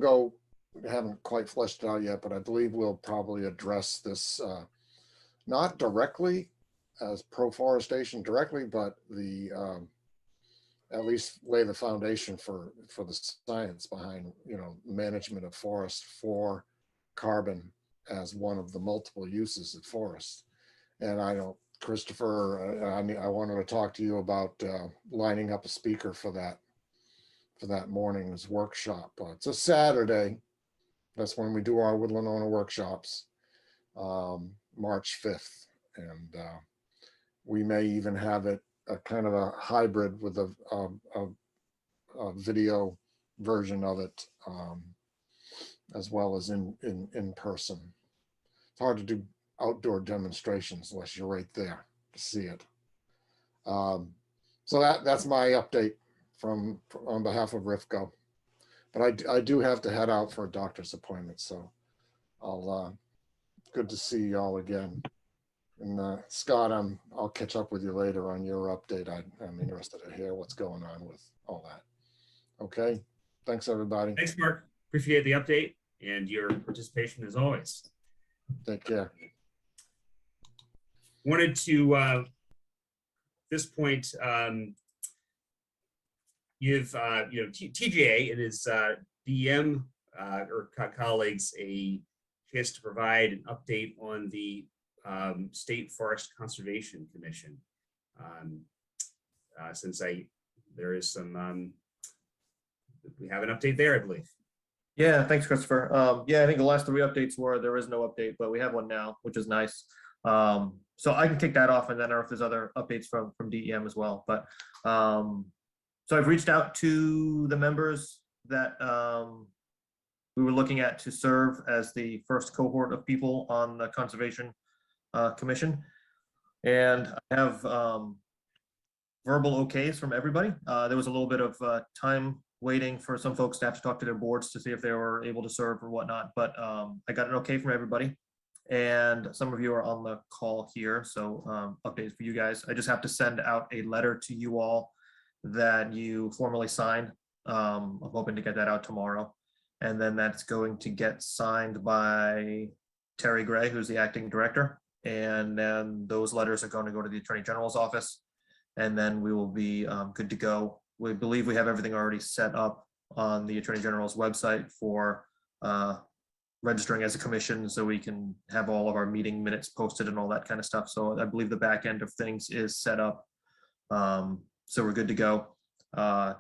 Speaker 5: haven't quite fleshed it out yet, but I believe we'll probably address this not directly as proforestation directly, but at least lay the foundation for the science behind management of forests for carbon as one of the multiple uses of forests. And I know, Christopher, I wanted to talk to you about lining up a speaker for that morning's workshop. It's a Saturday. That's when we do our woodland owner workshops, March 5th. And we may even have it a kind of a hybrid with a video version of it, as well as in person. It's hard to do outdoor demonstrations unless you're right there to see it. So that's my update on behalf of RIFCO. But I do have to head out for a doctor's appointment, so good to see you all again. And Scott, I'll catch up with you later on your update. I'm interested to hear what's going on with all that. Okay, thanks everybody.
Speaker 2: Thanks, Mark. Appreciate the update and your participation as always.
Speaker 5: Take care.
Speaker 2: Wanted to, at this point, give TJ and his DM or colleagues a chance to provide an update on the State Forest Conservation Commission. Since there is some, we have an update there, I believe.
Speaker 12: Yeah, thanks, Christopher. Yeah, I think the last 3 updates were there is no update, but we have one now, which is nice. So I can kick that off, and then if there's other updates from DEM as well. But so So I've reached out to the members that we were looking at to serve as the first cohort of people on the Conservation Commission. And I have verbal okays from everybody. There was a little bit of time waiting for some folks to have to talk to their boards to see if they were able to serve or whatnot, but I got an okay from everybody. And some of you are on the call here, so updates for you guys. I just have to send out a letter to you all that you formally sign. I'm hoping to get that out tomorrow. And then that's going to get signed by Terry Gray, who's the acting director. And then those letters are going to go to the Attorney General's office. And then we will be good to go. We believe we have everything already set up on the Attorney General's website for registering as a commission, so we can have all of our meeting minutes posted and all that kind of stuff. So I believe the back end of things is set up. So we're good to go.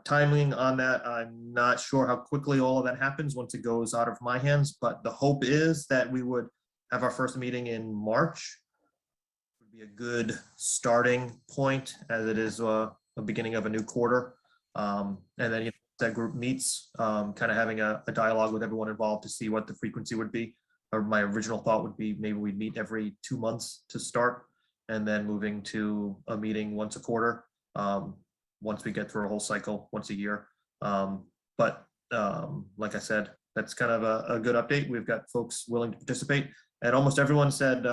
Speaker 12: Timing on that, I'm not sure how quickly all of that happens once it goes out of my hands, but the hope is that we would have our first meeting in March. Would be a good starting point, as it is the beginning of a new quarter. And then that group meets, kind of having a dialogue with everyone involved to see what the frequency would be. Or my original thought would be maybe we'd meet every 2 months to start, and then moving to a meeting once a quarter. Once we get through a whole cycle, once a year. But like I said, that's kind of a good update. We've got folks willing to participate, and almost everyone said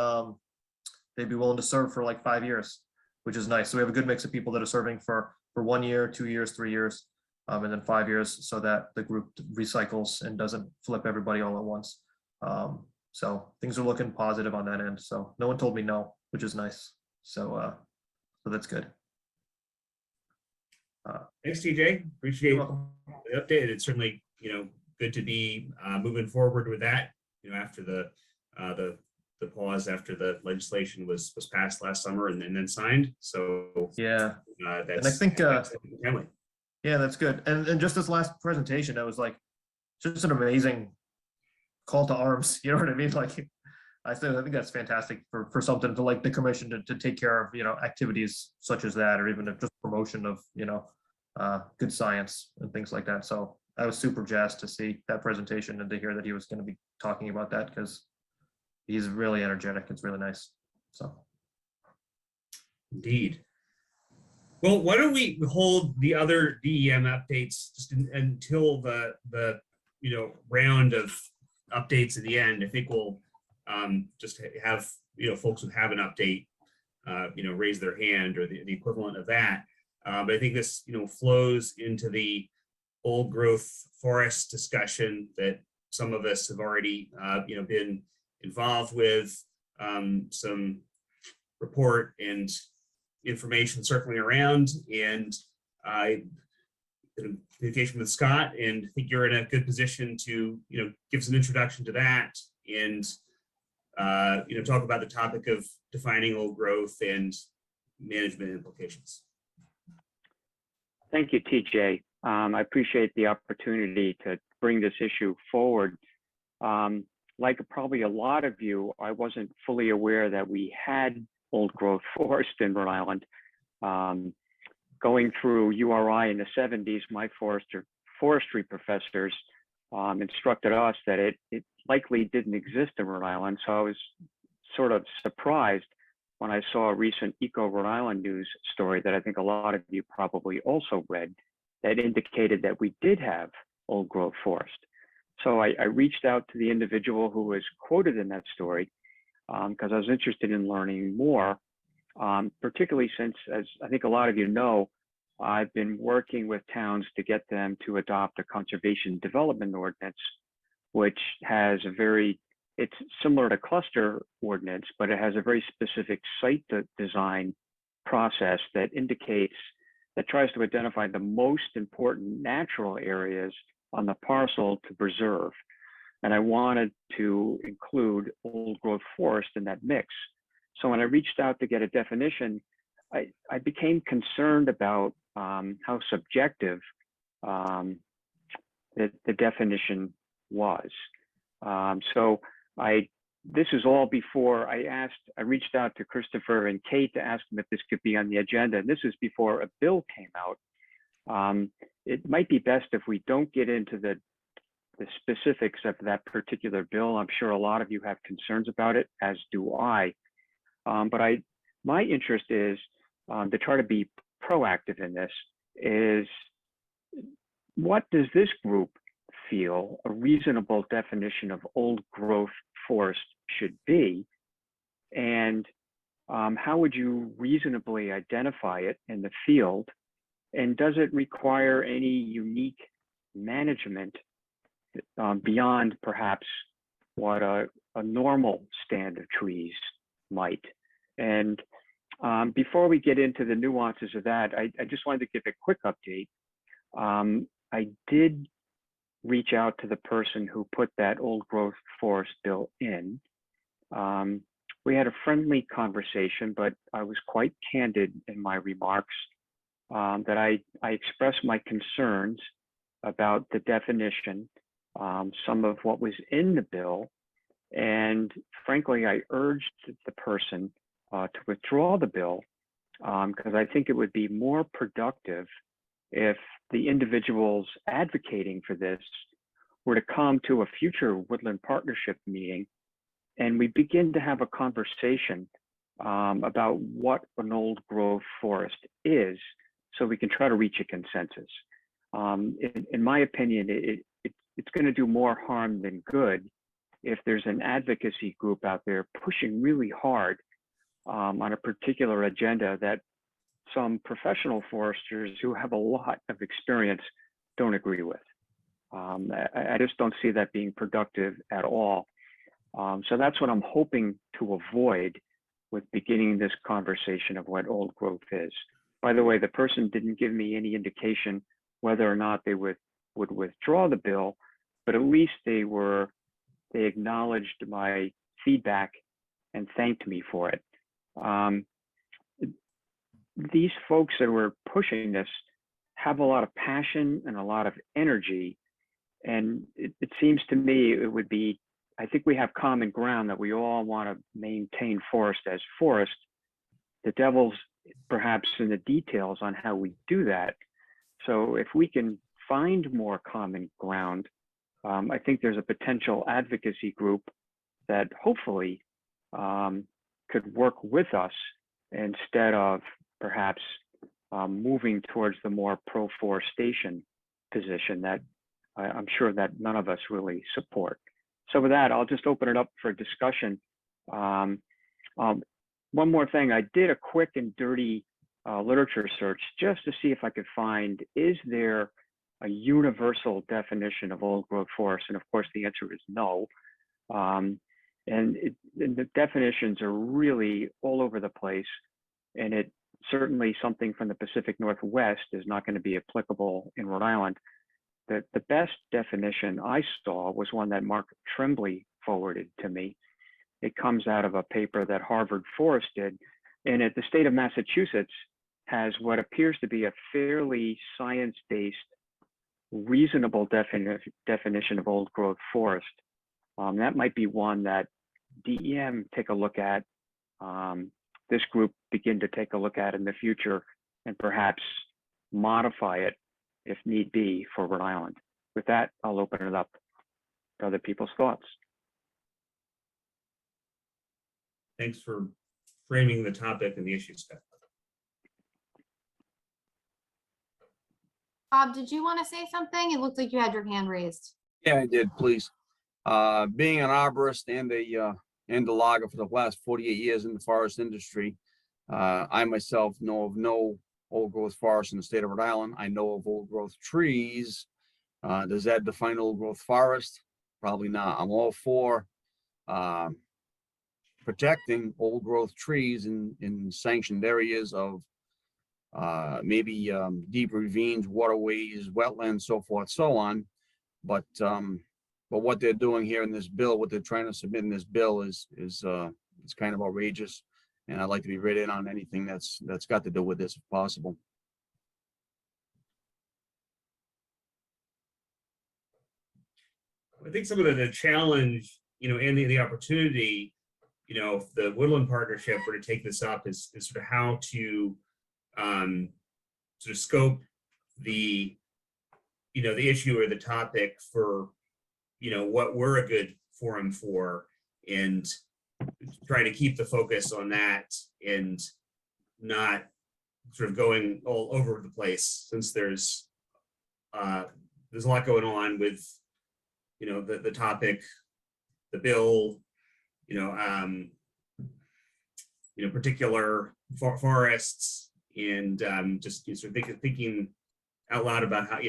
Speaker 12: they'd be willing to serve for like 5 years, which is nice. So we have a good mix of people that are serving for 1 year, 2 years, 3 years, and then 5 years, so that the group recycles and doesn't flip everybody all at once. So things are looking positive on that end. So no one told me no, which is nice. So that's good.
Speaker 2: Thanks, TJ. Appreciate the update. It's certainly, good to be moving forward with that. After the pause after the legislation was passed last summer and then signed. So
Speaker 12: yeah,
Speaker 2: that's,
Speaker 12: and I think
Speaker 2: family.
Speaker 12: Yeah, that's good. And just this last presentation, I was like, just an amazing call to arms. You know what I mean? Like, I think that's fantastic for something to like the commission to take care of, activities such as that, or even just promotion of, good science and things like that. So I was super jazzed to see that presentation and to hear that he was going to be talking about that, because he's really energetic. It's really nice. So.
Speaker 2: Indeed. Well, why don't we hold the other DEM updates just until the round of updates at the end. I think we'll just have folks who have an update raise their hand, or the equivalent of that. But I think this flows into the old growth forest discussion that some of us have already been involved with. Some report and information circling around, and I in communication with Scott, and I think you're in a good position to give us an introduction to that, and talk about the topic of defining old growth and management implications.
Speaker 21: Thank you, TJ. I appreciate the opportunity to bring this issue forward. Like probably a lot of you, I wasn't fully aware that we had old growth forest in Rhode Island. Going through URI in the 70s, my forestry professors instructed us that it likely didn't exist in Rhode Island. So I was sort of surprised when I saw a recent Eco Rhode Island news story that I think a lot of you probably also read, that indicated that we did have old growth forest. So I reached out to the individual who was quoted in that story, because I was interested in learning more, particularly since, as I think a lot of you know, I've been working with towns to get them to adopt a conservation development ordinance, which has it's similar to cluster ordinance, but it has a very specific site design process that tries to identify the most important natural areas on the parcel to preserve. And I wanted to include old growth forest in that mix. So when I reached out to get a definition, I became concerned about how subjective the definition was. This is all before I reached out to Christopher and Kate to ask them if this could be on the agenda. And this is before a bill came out It might be best if we don't get into the specifics of that particular bill. I'm sure a lot of you have concerns about it, as do I. But my interest is to try to be proactive in this. Is what does this group feel a reasonable definition of old growth forest should be? And how would you reasonably identify it in the field? And does it require any unique management beyond perhaps what a normal stand of trees might? And before we get into the nuances of that, I just wanted to give a quick update. I did reach out to the person who put that old growth forest bill in. We had a friendly conversation, but I was quite candid in my remarks that I expressed my concerns about the definition, some of what was in the bill, and frankly, I urged the person to withdraw the bill because I think it would be more productive if the individuals advocating for this were to come to a future Woodland Partnership meeting and we begin to have a conversation about what an old growth forest is, so we can try to reach a consensus. In my opinion, it's going to do more harm than good if there's an advocacy group out there pushing really hard on a particular agenda that some professional foresters who have a lot of experience don't agree with. I just don't see that being productive at all. So that's what I'm hoping to avoid with beginning this conversation of what old growth is. By the way, the person didn't give me any indication whether or not they would withdraw the bill, but at least they acknowledged my feedback and thanked me for it. These folks that were pushing this have a lot of passion and a lot of energy. And it seems to me it would be, I think we have common ground that we all want to maintain forest as forest. The devil's perhaps in the details on how we do that. So if we can find more common ground, I think there's a potential advocacy group that hopefully could work with us instead of perhaps moving towards the more proforestation position that I'm sure that none of us really support. So with that, I'll just open it up for discussion. One more thing, I did a quick and dirty literature search just to see if I could find, is there a universal definition of old growth forest? And of course, the answer is no. And the definitions are really all over the place. And it certainly something from the Pacific Northwest is not going to be applicable in Rhode Island. The best definition I saw was one that Mark Tremblay forwarded to me. It comes out of a paper that Harvard Forest did, and the state of Massachusetts has what appears to be a fairly science-based, reasonable definition of old growth forest. That might be one that DEM take a look at, this group begin to take a look at in the future, and perhaps modify it if need be for Rhode Island. With that, I'll open it up to other people's thoughts.
Speaker 2: Thanks for framing the topic and the issues, Scott.
Speaker 3: Bob, did you want to say something? It looked like you had your hand raised.
Speaker 10: Yeah, I did, please. Being an arborist and a logger for the last 48 years in the forest industry, I myself know of no old growth forest in the state of Rhode Island. I know of old growth trees. Does that define old growth forest? Probably not. I'm all for protecting old growth trees in sanctioned areas of maybe deep ravines, waterways, wetlands, so forth, so on. But what they're doing here in this bill, what they're trying to submit in this bill is kind of outrageous. And I'd like to be read in on anything that's got to do with this if possible.
Speaker 2: I think some of the challenge, and the opportunity, if the Woodland Partnership were to take this up is sort of how to sort of scope the, the issue or the topic for, what we're a good forum for, and try to keep the focus on that and not sort of going all over the place, since there's a lot going on with, the topic, the bill, particular forests, and just sort of thinking out loud about how,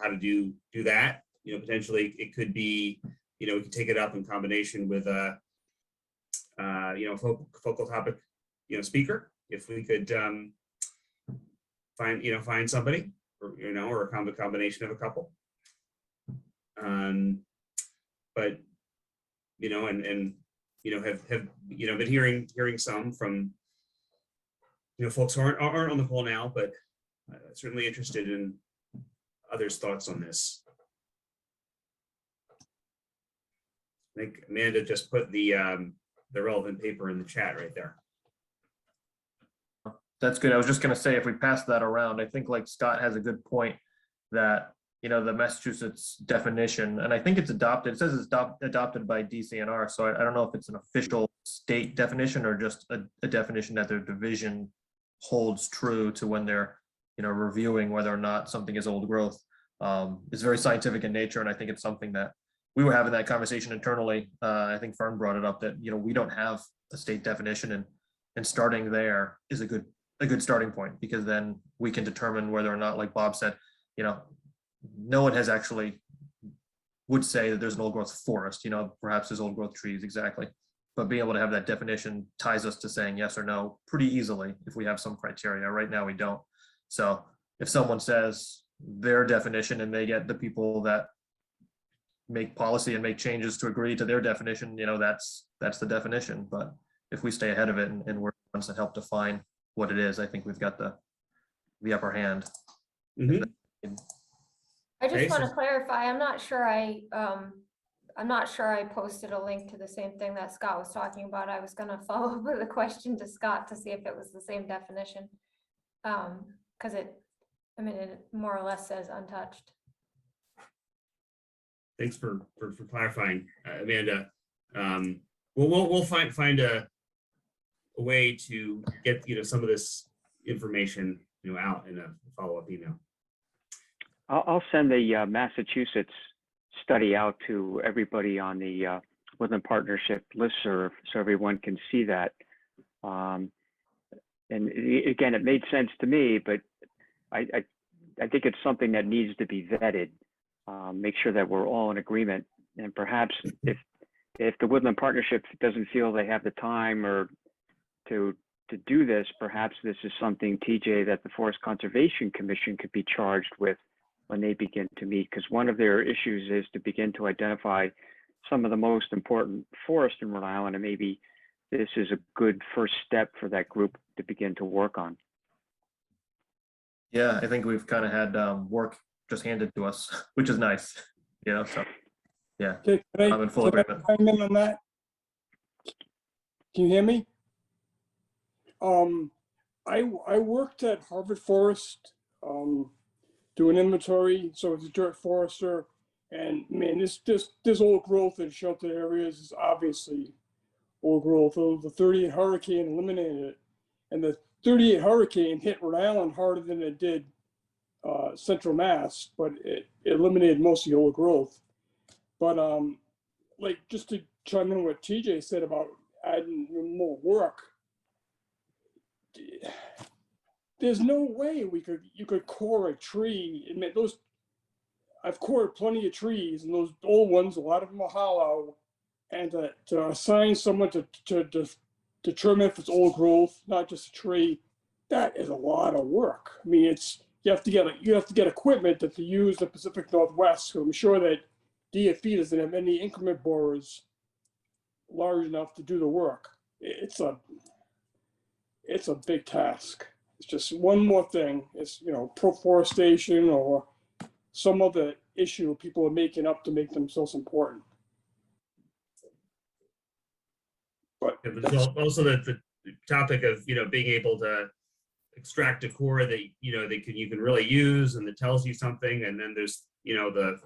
Speaker 2: how to do that. Potentially it could be, we could take it up in combination with a, focal topic, speaker, if we could find somebody, or, or a combination of a couple. But, have been hearing some from, folks who aren't on the call now, but certainly interested in others' thoughts on this. I think Amanda just put the relevant paper in the chat right there.
Speaker 12: That's good. I was just going to say, if we pass that around, I think like Scott has a good point that, the Massachusetts definition, and I think it's adopted, it says it's adopted by DCNR. So I don't know if it's an official state definition or just a definition that their division holds true to when they're, reviewing whether or not something is old growth. It's very scientific in nature. And I think it's something that we were having that conversation internally. I think Fern brought it up that, we don't have a state definition, and starting there is a good starting point, because then we can determine whether or not, like Bob said, no one has actually would say that there's an old growth forest, perhaps there's old growth trees, exactly. But being able to have that definition ties us to saying yes or no pretty easily if we have some criteria. Right now we don't. So if someone says their definition and they get the people that make policy and make changes to agree to their definition, that's the definition. But if we stay ahead of it and we're the ones that help define what it is, I think we've got the upper hand.
Speaker 2: Mm-hmm.
Speaker 1: I just want to clarify, I'm not sure I posted a link to the same thing that Scott was talking about. I was going to follow up with a question to Scott to see if it was the same definition. Because it more or less says untouched.
Speaker 2: Thanks for clarifying, Amanda. We'll find a way to get some of this information out in a follow-up email.
Speaker 21: I'll send the Massachusetts study out to everybody on the Woodland Partnership listserv so everyone can see that. And again, it made sense to me, but I think it's something that needs to be vetted. Make sure that we're all in agreement. And perhaps if the Woodland Partnership doesn't feel they have the time or to do this, perhaps this is something, TJ, that the Forest Conservation Commission could be charged with when they begin to meet, because one of their issues is to begin to identify some of the most important forests in Rhode Island, and maybe this is a good first step for that group to begin to work on.
Speaker 12: Yeah, I think we've kind of had work just handed to us, which is nice, so yeah, I'm in full agreement.
Speaker 20: Chime in on that? Can you hear me? I worked at Harvard Forest, doing inventory, so it's a dirt forester, and man, this old growth in sheltered areas is obviously old growth. The 38 hurricane eliminated it, and the 38 hurricane hit Rhode Island harder than it did Central Mass, but it eliminated most of the old growth. But like, just to chime in what TJ said about adding more work, there's no way you could core a tree. And I've cored plenty of trees, and those old ones, a lot of them are hollow, and to assign someone to determine if it's old growth, not just a tree, that is a lot of work. I mean, you have to get equipment that they use the Pacific Northwest. So I'm sure that DFE doesn't have any increment borers large enough to do the work. It's a big task. It's just one more thing. It's, proforestation or some other issue people are making up to make themselves important. But
Speaker 2: there's also the topic of being able to extract a core that, you can really use and that tells you something. And then there's, the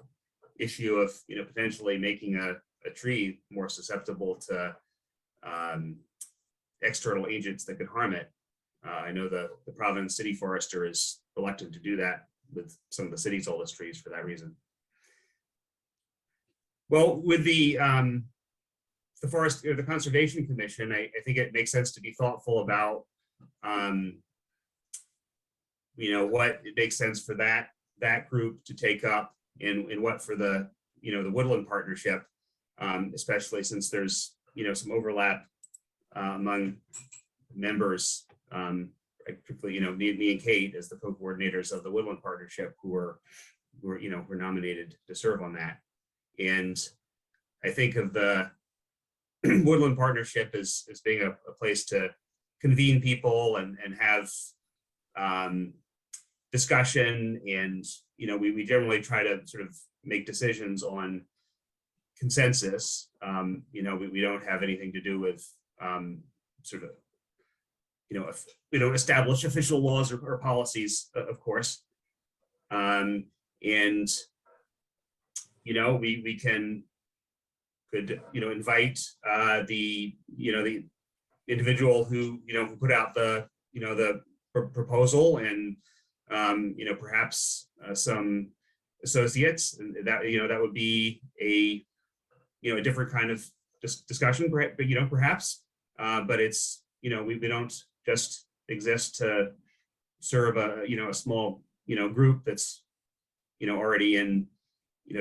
Speaker 2: issue of, potentially making a tree more susceptible to external agents that could harm it. I know the Providence City Forester is reluctant to do that with some of the city's oldest trees for that reason. Well, with the forest or the Conservation Commission, I think it makes sense to be thoughtful about, what it makes sense for that group to take up, and what for the the Woodland Partnership, especially since there's some overlap among members, particularly me and Kate as the co-coordinators of the Woodland Partnership who were nominated to serve on that. And I think of the Woodland Partnership as being a place to convene people and have discussion, and we generally try to sort of make decisions on consensus. We don't have anything to do with sort of we don't establish official laws or policies, of course. And we could invite the individual who who put out the the proposal, and perhaps some associates, and that would be a a different kind of discussion, but perhaps, but it's we don't just exist to serve a a small group that's already in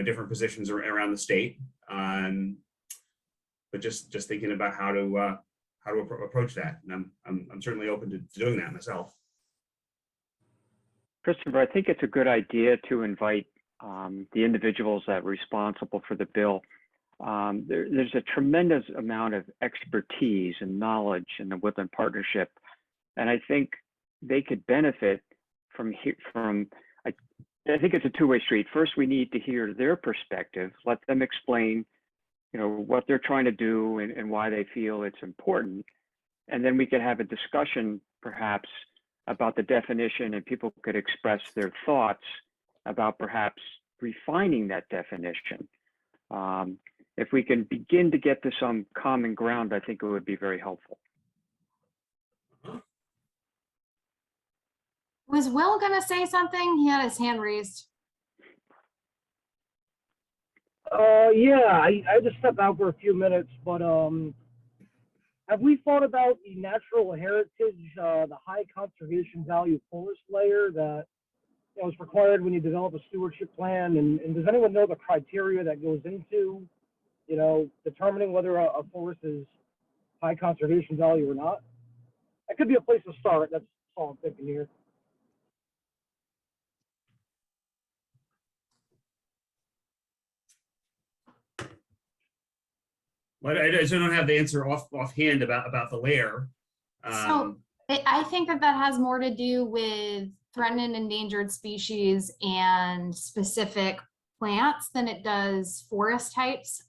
Speaker 2: different positions around the state, but just thinking about how to approach that, and I'm certainly open to doing that myself.
Speaker 21: Christopher, I think it's a good idea to invite the individuals that are responsible for the bill. There's a tremendous amount of expertise and knowledge in the Woodland Partnership, and I think they could benefit from I think it's a two-way street. First, we need to hear their perspective, let them explain what they're trying to do and why they feel it's important. And then we could have a discussion perhaps about the definition, and people could express their thoughts about perhaps refining that definition. If we can begin to get to some common ground, I think it would be very helpful.
Speaker 3: Was Will gonna say something? He had his hand raised.
Speaker 6: Yeah, I just stepped out for a few minutes, but have we thought about the natural heritage, the high conservation value forest layer that is required when you develop a stewardship plan? And does anyone know the criteria that goes into, determining whether a forest is high conservation value or not? That could be a place to start. That's all I'm thinking here.
Speaker 2: Well, I don't have the answer offhand about the layer.
Speaker 3: So I think that has more to do with threatened and endangered species and specific plants than it does forest types.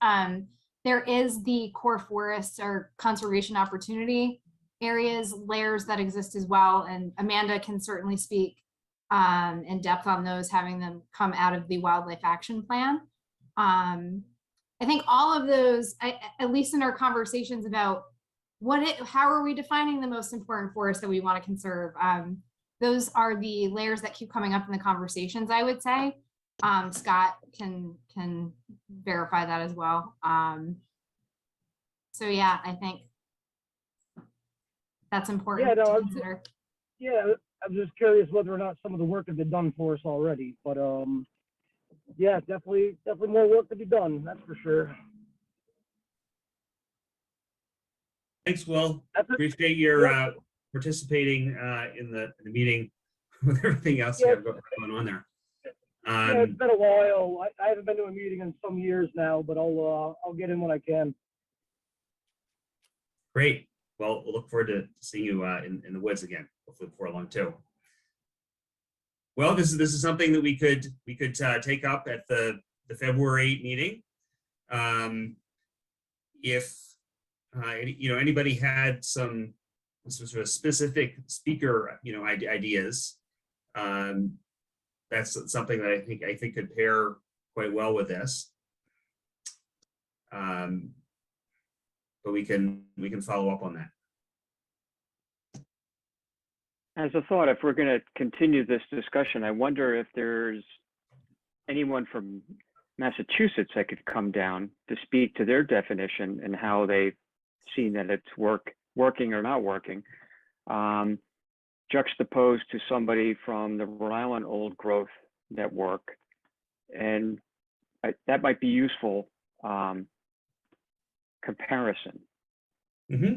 Speaker 3: There is the core forests or conservation opportunity areas layers that exist as well, and Amanda can certainly speak in depth on those, having them come out of the Wildlife Action Plan. I think all of those, at least in our conversations about how are we defining the most important forests that we want to conserve, those are the layers that keep coming up in the conversations, I would say. Scott can verify that as well. So yeah, I think that's important to consider.
Speaker 6: Yeah, I'm just curious whether or not some of the work has been done for us already, but yeah, definitely more work to be done, that's for sure.
Speaker 2: Thanks, Will. Appreciate your participating in the meeting with everything else you have going on there.
Speaker 6: Yeah, it's been a while. I haven't been to a meeting in some years now, but I'll get in when I can.
Speaker 2: Great. Well, we'll look forward to seeing you in the woods again, hopefully before long too. Well, this is something that we could take up at the February meeting. If anybody had some sort of specific speaker, ideas. That's something that I think could pair quite well with this. But we can follow up on that.
Speaker 21: As a thought, if we're going to continue this discussion, I wonder if there's anyone from Massachusetts that could come down to speak to their definition and how they've seen that it's working or not working, juxtaposed to somebody from the Rhode Island Old Growth Network. And that might be useful comparison.
Speaker 2: Mm-hmm.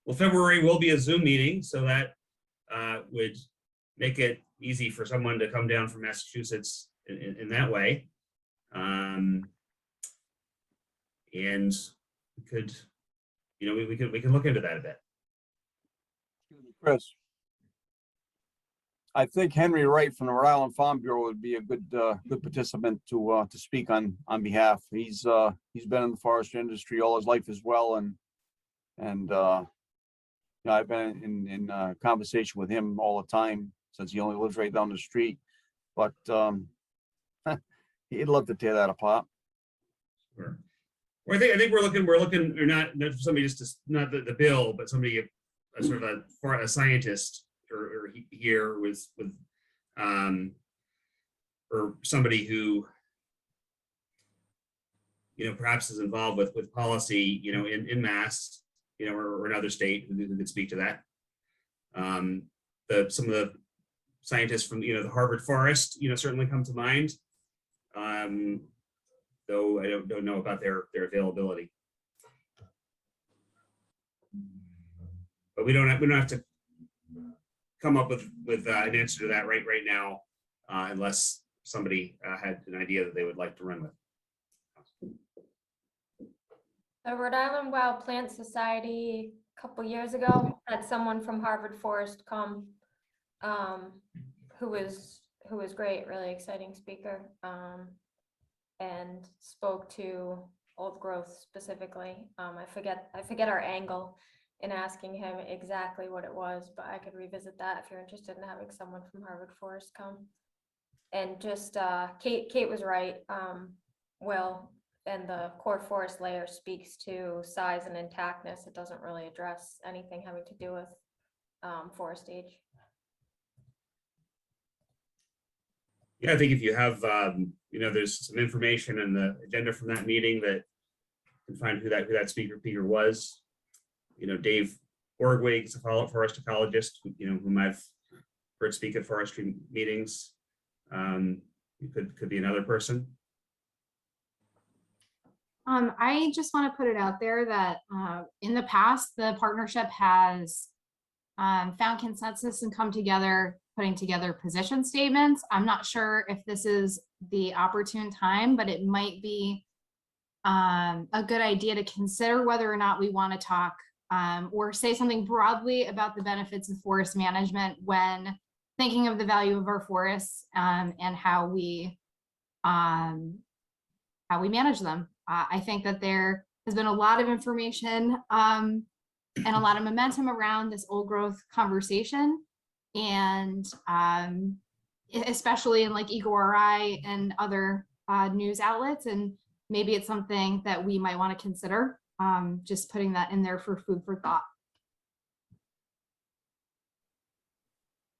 Speaker 2: Well, February will be a Zoom meeting, so that would make it easy for someone to come down from Massachusetts in that way. And we could, we can look into that a bit.
Speaker 10: Chris, I think Henry Wright from the Rhode Island Farm Bureau would be a good participant to speak on behalf. He's been in the forestry industry all his life as well, and I've been in conversation with him all the time since he only lives right down the street. But he'd love to tear that apart.
Speaker 2: Sure. Well, I think we're looking, or not for somebody not the bill, but somebody a sort of a scientist or here with or somebody who perhaps is involved with policy in Mass or another state who could speak to that. Some of the scientists from the Harvard Forest certainly come to mind, though I don't know about their availability. But we don't have to come up with an answer to that right now, unless somebody had an idea that they would like to run with.
Speaker 1: The Rhode Island Wild Plant Society a couple years ago had someone from Harvard Forest come, who was great, really exciting speaker, and spoke to old growth specifically. I forget our angle in asking him exactly what it was, but I could revisit that if you're interested in having someone from Harvard Forest come. And just Kate was right. Will, and the core forest layer speaks to size and intactness. It doesn't really address anything having to do with forest age.
Speaker 2: Yeah, I think if you have, there's some information in the agenda from that meeting that you can find who that speaker was. Dave Orgwig is a forest ecologist, whom I've heard speak at forestry meetings. It could be another person.
Speaker 3: I just want to put it out there that in the past, the partnership has found consensus and come together, putting together position statements. I'm not sure if this is the opportune time, but it might be a good idea to consider whether or not we want to talk or say something broadly about the benefits of forest management when thinking of the value of our forests and how we manage them. I think that there has been a lot of information and a lot of momentum around this old growth conversation, and especially in like EcoRI and other news outlets, and maybe it's something that we might want to consider, just putting that in there for food for thought.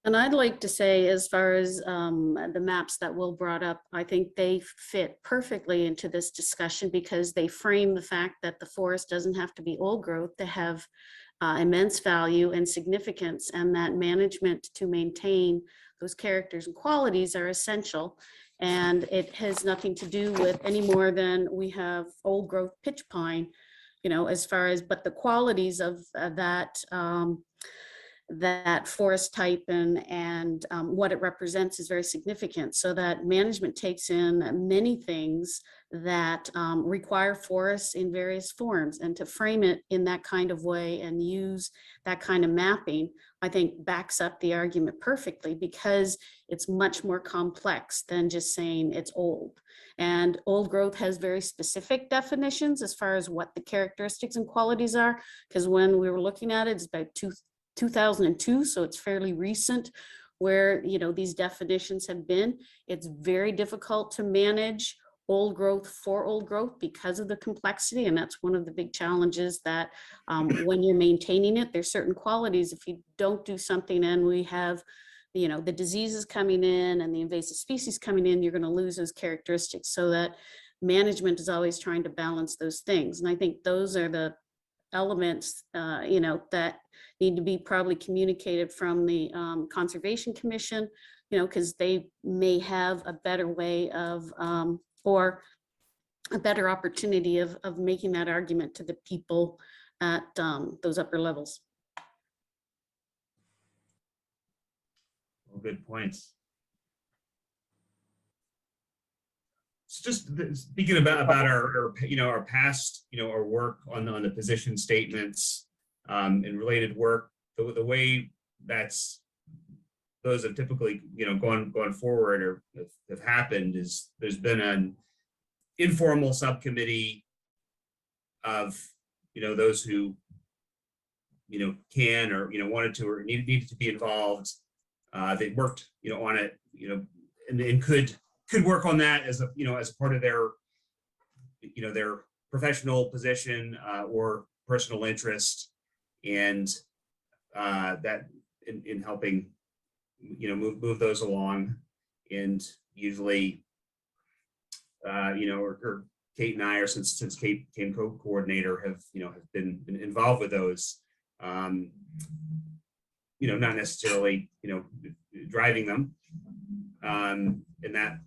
Speaker 17: And I'd like to say, as far as the maps that Will brought up, I think they fit perfectly into this discussion because they frame the fact that the forest doesn't have to be old growth to have immense value and significance, and that management to maintain those characters and qualities are essential. And it has nothing to do with any more than we have old growth pitch pine, as far as, but the qualities of that that forest type and what it represents is very significant, so that management takes in many things that require forests in various forms, and to frame it in that kind of way and use that kind of mapping, I think backs up the argument perfectly, because it's much more complex than just saying it's old. And old growth has very specific definitions as far as what the characteristics and qualities are, because when we were looking at it, it's about 2002, so it's fairly recent where, you know, these definitions have been. It's very difficult to manage old growth for old growth because of the complexity, and that's one of the big challenges that when you're maintaining it, there's certain qualities. If you don't do something and we have, you know, the diseases coming in and the invasive species coming in, you're going to lose those characteristics, so that management is always trying to balance those things. And I think those are the elements, you know, that need to be probably communicated from the Conservation Commission, you know, because they may have a better way of, or a better opportunity of making that argument to the people at those upper levels.
Speaker 2: Well, good points. So just speaking about our you know, our past, you know, our work on the position statements and related work, the way those have typically, you know, gone forward or have happened is there's been an informal subcommittee of, you know, those who, you know, can or, you know, wanted to or needed to be involved. They worked, you know, on it, you know, and could work on that as a, you know, as part of their, you know, their professional position or personal interest, and that in helping, you know, move those along. And usually, you know, or Kate and I, or since Kate became co-coordinator, have, you know, have been involved with those. You know, not necessarily, you know, driving them. And that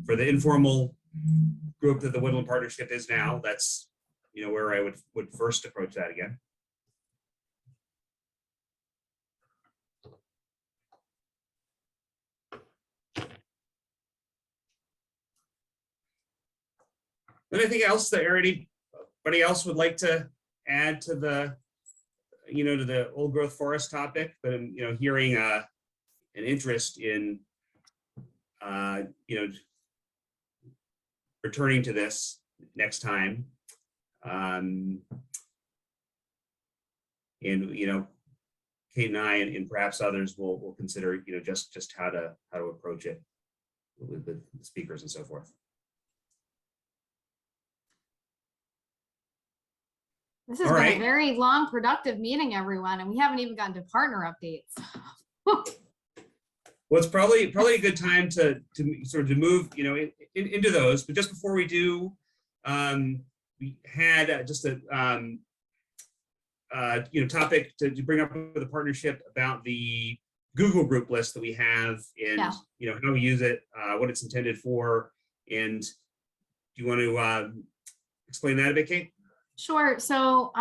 Speaker 2: for the informal group that the Woodland Partnership is now, that's, you know, where I would first approach that again. Anything else that anybody else would like to add to the, you know, to the old growth forest topic? But I'm, you know, hearing an interest in, you know, returning to this next time. And, you know, Kate and I and perhaps others will consider, you know, just how to approach it with the speakers and so forth.
Speaker 3: This has been a very long, productive meeting, everyone, and we haven't even gotten to partner updates.
Speaker 2: Well, it's probably a good time to sort of move, you know, into those. But just before we do, we had just a you know, topic to bring up with the partnership about the Google group list that we have, and you know, how we use it, what it's intended for, and do you want to explain that a bit, Kate?
Speaker 3: Sure. So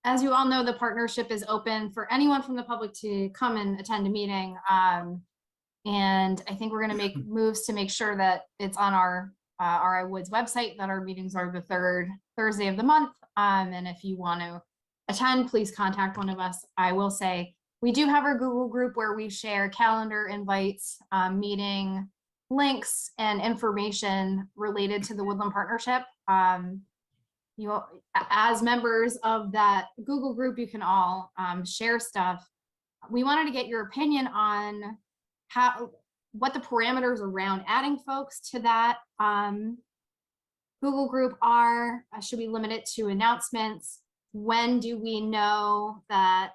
Speaker 3: as you all know, the partnership is open for anyone from the public to come and attend a meeting. And I think we're going to make moves to make sure that it's on our RI Woods website, that our meetings are the third Thursday of the month. And if you want to attend, please contact one of us. I will say we do have our Google group where we share calendar invites, meeting links, and information related to the Woodland Partnership. You, as members of that Google group, you can all share stuff. We wanted to get your opinion on what the parameters around adding folks to that Google group are. Should we limit it to announcements? When do we know that,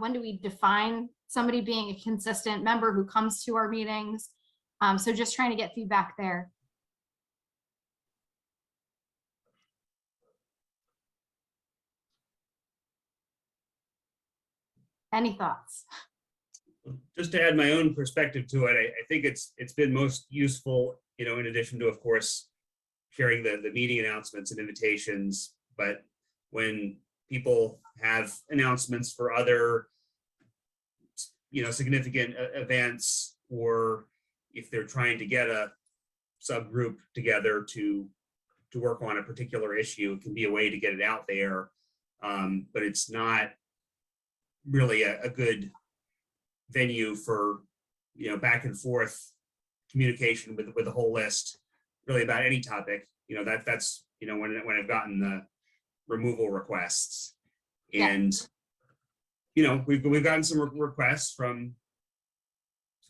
Speaker 3: when do we define somebody being a consistent member who comes to our meetings? So just trying to get feedback there. Any thoughts?
Speaker 2: Just to add my own perspective to it, I think it's been most useful, you know, in addition to, of course, sharing the meeting announcements and invitations. But when people have announcements for other significant events, or if they're trying to get a subgroup together to work on a particular issue, it can be a way to get it out there. But it's not really a good venue for, back and forth communication with the whole list, really about any topic. That's when I've gotten the removal requests, and we've gotten some requests from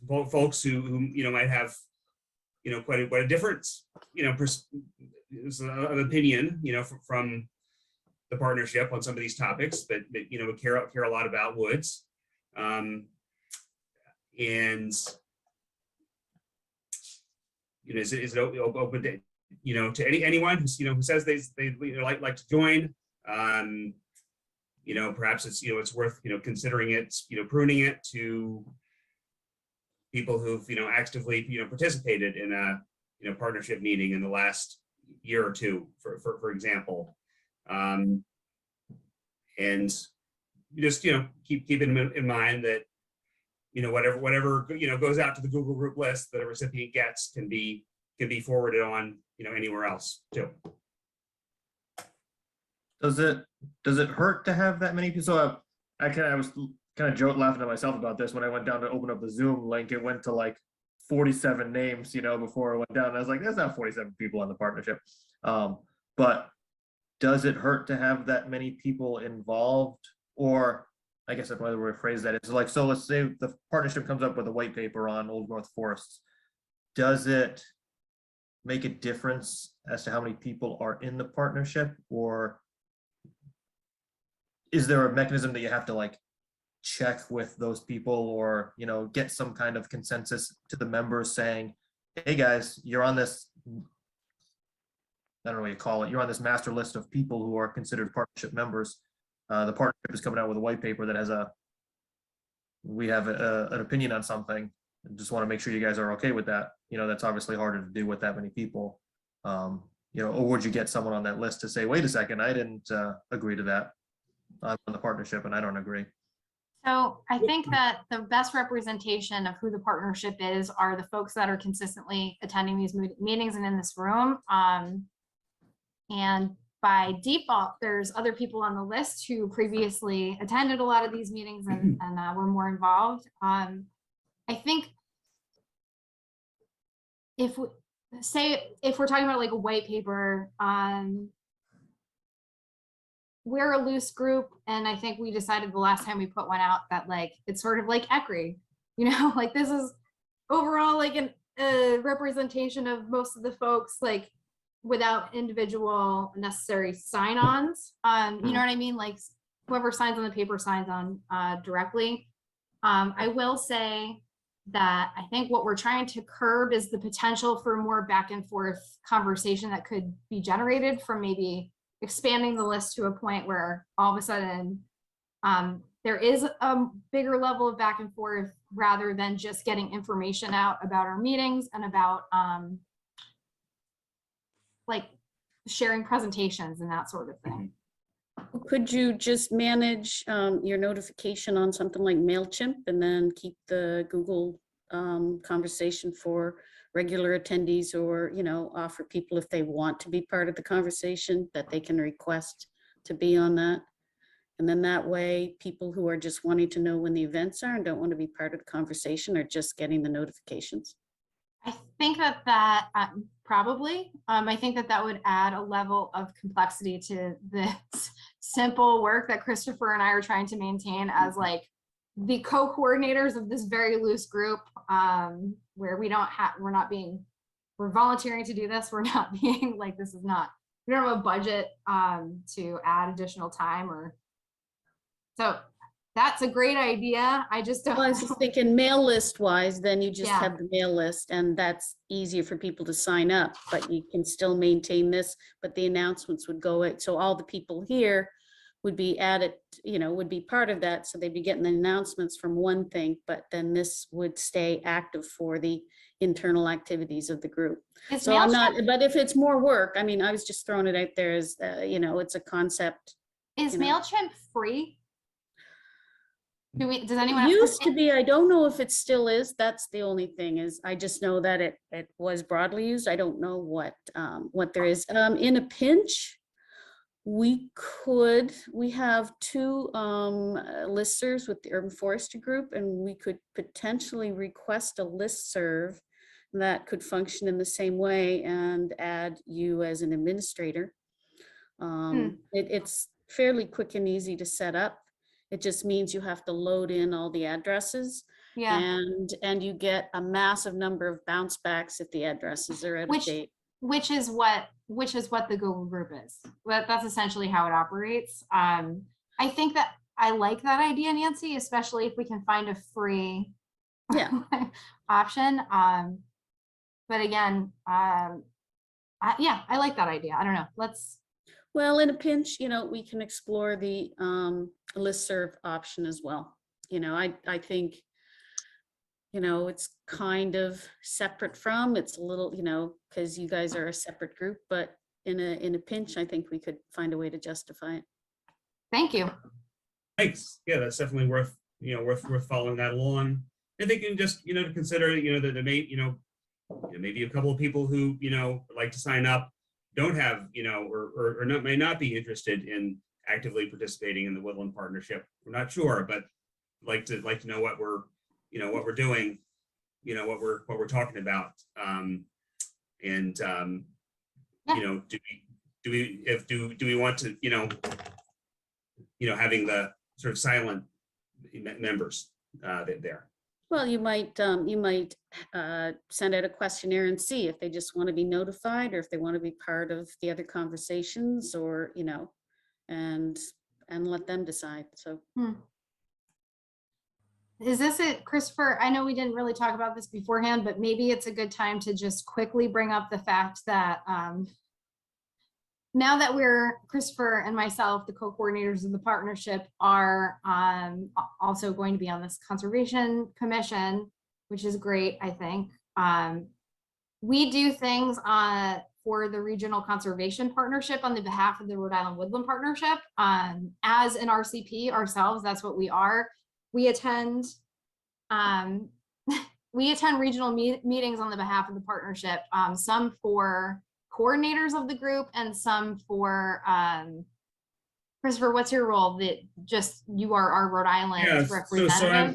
Speaker 2: some folks who might have quite a different of opinion from the partnership on some of these topics, but care a lot about woods, and is it open to to anyone who says they like to join. Perhaps it's worth considering it, pruning it to people who've actively participated in a partnership meeting in the last year or two, for example, and just keep in mind that whatever goes out to the Google group list that a recipient gets can be forwarded on anywhere else too.
Speaker 12: Does it hurt to have that many people? So I was kind of laughing at myself about this when I went down to open up the Zoom link. It went to like 47 names, before I went down. I was like, there's not 47 people on the partnership. But does it hurt to have that many people involved? Or I guess another way to phrase that is like, so let's say the partnership comes up with a white paper on old growth forests. Does it make a difference as to how many people are in the partnership, or is there a mechanism that you have to like check with those people, or get some kind of consensus to the members saying, hey guys, you're on this, I don't know what you call it, you're on this master list of people who are considered partnership members. The partnership is coming out with a white paper that has we have an opinion on something. I just want to make sure you guys are okay with that. That's obviously harder to do with that many people. Or would you get someone on that list to say, wait a second, I didn't agree to that. I'm on the partnership and I don't agree.
Speaker 3: So I think that the best representation of who the partnership is are the folks that are consistently attending these meetings and in this room. And by default, there's other people on the list who previously attended a lot of these meetings and were more involved. I think if we're talking about like a white paper, we're a loose group, and I think we decided the last time we put one out that like it's sort of like ECRI, like this is overall like a representation of most of the folks, like without individual necessary sign-ons. You know what I mean? Like whoever signs on the paper signs on directly. I will say that I think what we're trying to curb is the potential for more back and forth conversation that could be generated from maybe expanding the list to a point where all of a sudden there is a bigger level of back and forth rather than just getting information out about our meetings and about like sharing presentations and that sort of thing.
Speaker 17: Could you just manage your notification on something like MailChimp and then keep the Google conversation for regular attendees, or offer people if they want to be part of the conversation that they can request to be on that? And then that way people who are just wanting to know when the events are and don't want to be part of the conversation are just getting the notifications.
Speaker 3: I think that probably, I think that would add a level of complexity to this simple work that Christopher and I are trying to maintain as like the co-coordinators of this very loose group, where we're volunteering to do this. We're not being like, we don't have a budget to add additional time, or so. That's a great idea. I just don't.
Speaker 17: Well, I was just thinking mail list wise, then you just have the mail list, and that's easier for people to sign up, but you can still maintain this, but the announcements would go out. So all the people here would be added, would be part of that. So they'd be getting the announcements from one thing, but then this would stay active for the internal activities of the group. So I'm not, but if it's more work, I mean, I was just throwing it out there as, it's a concept.
Speaker 3: Is MailChimp free? Does anyone?
Speaker 17: It used to be, I don't know if it still is. That's the only thing is, I just know that it was broadly used. I don't know what there is. In a pinch, we have two listservs with the Urban Forestry Group, and we could potentially request a listserv that could function in the same way and add you as an administrator. It's fairly quick and easy to set up. It just means you have to load in all the addresses.
Speaker 3: Yeah.
Speaker 17: And you get a massive number of bounce backs if the addresses are out of date.
Speaker 3: Which is what the Google group is. That's essentially how it operates. I think that I like that idea, Nancy, especially if we can find a free option. But again, I like that idea. I don't know.
Speaker 17: Well, in a pinch, we can explore the listserv option as well. I think, it's kind of separate from, it's a little, because you guys are a separate group, but in a pinch, I think we could find a way to justify it.
Speaker 3: Thank you.
Speaker 2: Thanks. Yeah, that's definitely worth following that along. I think you just, to consider, that there may, maybe a couple of people who, would like to sign up don't have, or may not be interested in actively participating in the Woodland Partnership. We're not sure, but like to know what we're, what we're doing, what we're talking about. Do we want to, having the sort of silent members there.
Speaker 17: Well, you might send out a questionnaire and see if they just want to be notified or if they want to be part of the other conversations, or and let them decide. So.
Speaker 3: Is this it, Christopher? I know we didn't really talk about this beforehand, but maybe it's a good time to just quickly bring up the fact that now that Christopher and myself, the co-coordinators of the partnership, are also going to be on this conservation commission, which is great, I think. We do things for the regional conservation partnership on the behalf of the Rhode Island Woodland Partnership. As an RCP ourselves, that's what we are. We attend regional meetings on the behalf of the partnership, some for coordinators of the group and some for Christopher. What's your role? You are our Rhode Island representative.
Speaker 2: So I'm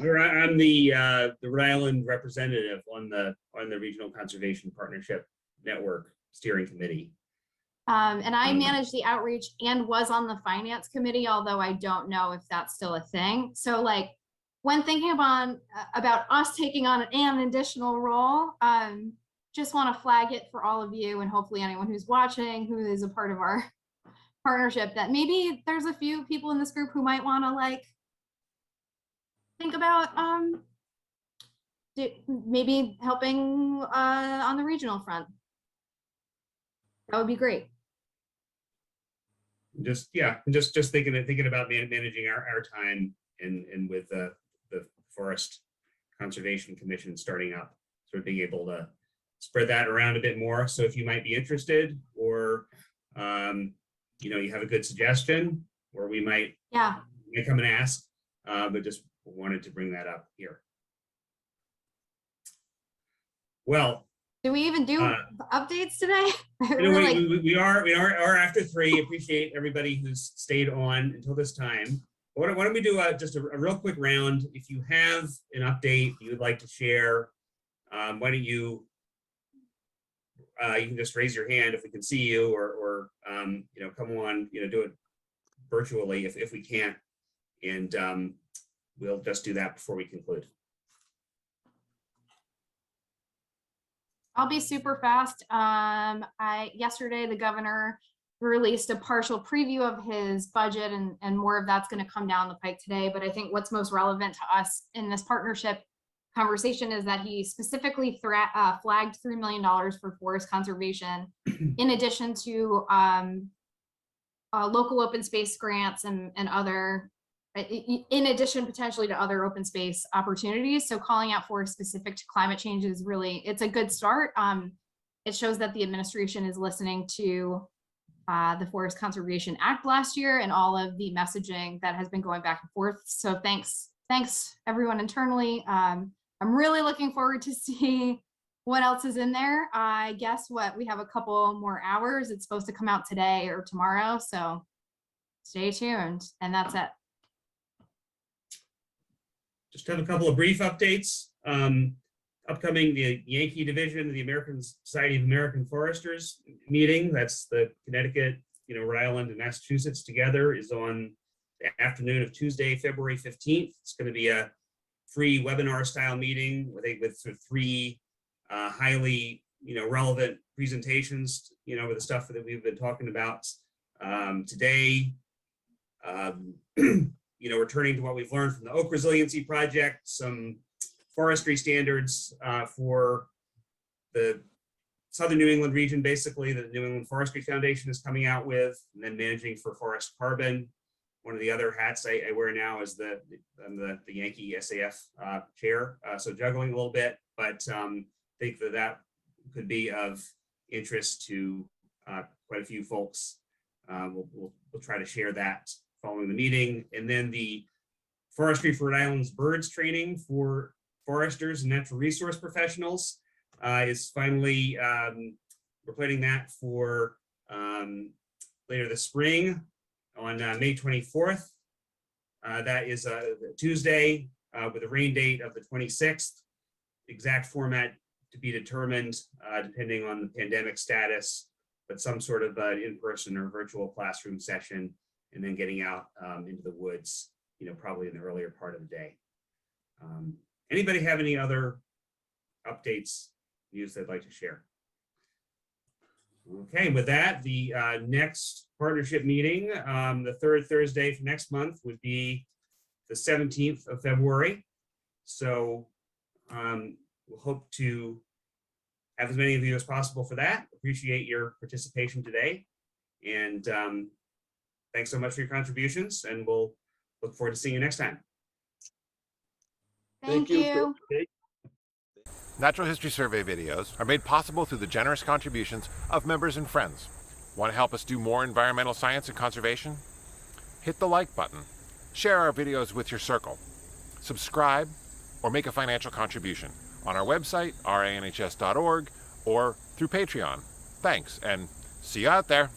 Speaker 2: the Rhode Island representative on the Regional Conservation Partnership Network Steering Committee.
Speaker 3: And I manage the outreach and was on the finance committee, although I don't know if that's still a thing. So when thinking about us taking on an additional role, just want to flag it for all of you, and hopefully anyone who's watching who is a part of our partnership, that maybe there's a few people in this group who might want to think about maybe helping on the regional front. That would be great.
Speaker 2: Just thinking about managing our time and with the Forest Conservation Commission starting up, sort of being able to spread that around a bit more. So if you might be interested, or you have a good suggestion, or we might come and ask, but just wanted to bring that up here. Well,
Speaker 3: do we even do updates today?
Speaker 2: We are after 3. Appreciate everybody who's stayed on until this time. Why don't we do just a real quick round? If you have an update you would like to share, why don't you can just raise your hand if we can see you, or come on, do it virtually if we can't, and we'll just do that before we conclude.
Speaker 3: I'll be super fast. Yesterday the governor released a partial preview of his budget, and more of that's going to come down the pike today. But I think what's most relevant to us in this partnership conversation is that he specifically flagged $3 million for forest conservation, in addition to local open space grants and other, in addition potentially to other open space opportunities. So calling out forest specific to climate change is it's a good start. It shows that the administration is listening to the Forest Conservation Act last year and all of the messaging that has been going back and forth. So thanks thanks everyone internally. I'm really looking forward to see what else is in there. I guess we have a couple more hours. It's supposed to come out today or tomorrow, so stay tuned. And that's it.
Speaker 2: Just have a couple of brief updates. Upcoming, the Yankee division of the American Society of American Foresters meeting. That's the Connecticut, Rhode Island and Massachusetts together, is on the afternoon of Tuesday, February 15th. It's going to be a free webinar style meeting with sort of three highly, relevant presentations, with the stuff that we've been talking about today. Returning to what we've learned from the Oak Resiliency Project, some forestry standards for the Southern New England region, basically, that the New England Forestry Foundation is coming out with, and then managing for forest carbon. One of the other hats I wear now is I'm the Yankee SAF chair, so juggling a little bit, but think that could be of interest to quite a few folks. We'll try to share that following the meeting. And then the Forestry for Rhode Island's birds training for foresters and natural resource professionals is finally, we're planning that for later this spring on May 24th. That is a Tuesday with a rain date of the 26th. Exact format to be determined depending on the pandemic status, but some sort of in-person or virtual classroom session, and then getting out into the woods, probably in the earlier part of the day. Anybody have any other updates, news they'd like to share? Okay, with that, the next partnership meeting, the third Thursday for next month would be the 17th of February. So we'll hope to have as many of you as possible for that. Appreciate your participation today. And thanks so much for your contributions, and we'll look forward to seeing you next time.
Speaker 3: Thank you.
Speaker 7: Natural History Survey videos are made possible through the generous contributions of members and friends. Want to help us do more environmental science and conservation? Hit the like button, share our videos with your circle, subscribe, or make a financial contribution on our website, ranhs.org, or through Patreon. Thanks, and see you out there.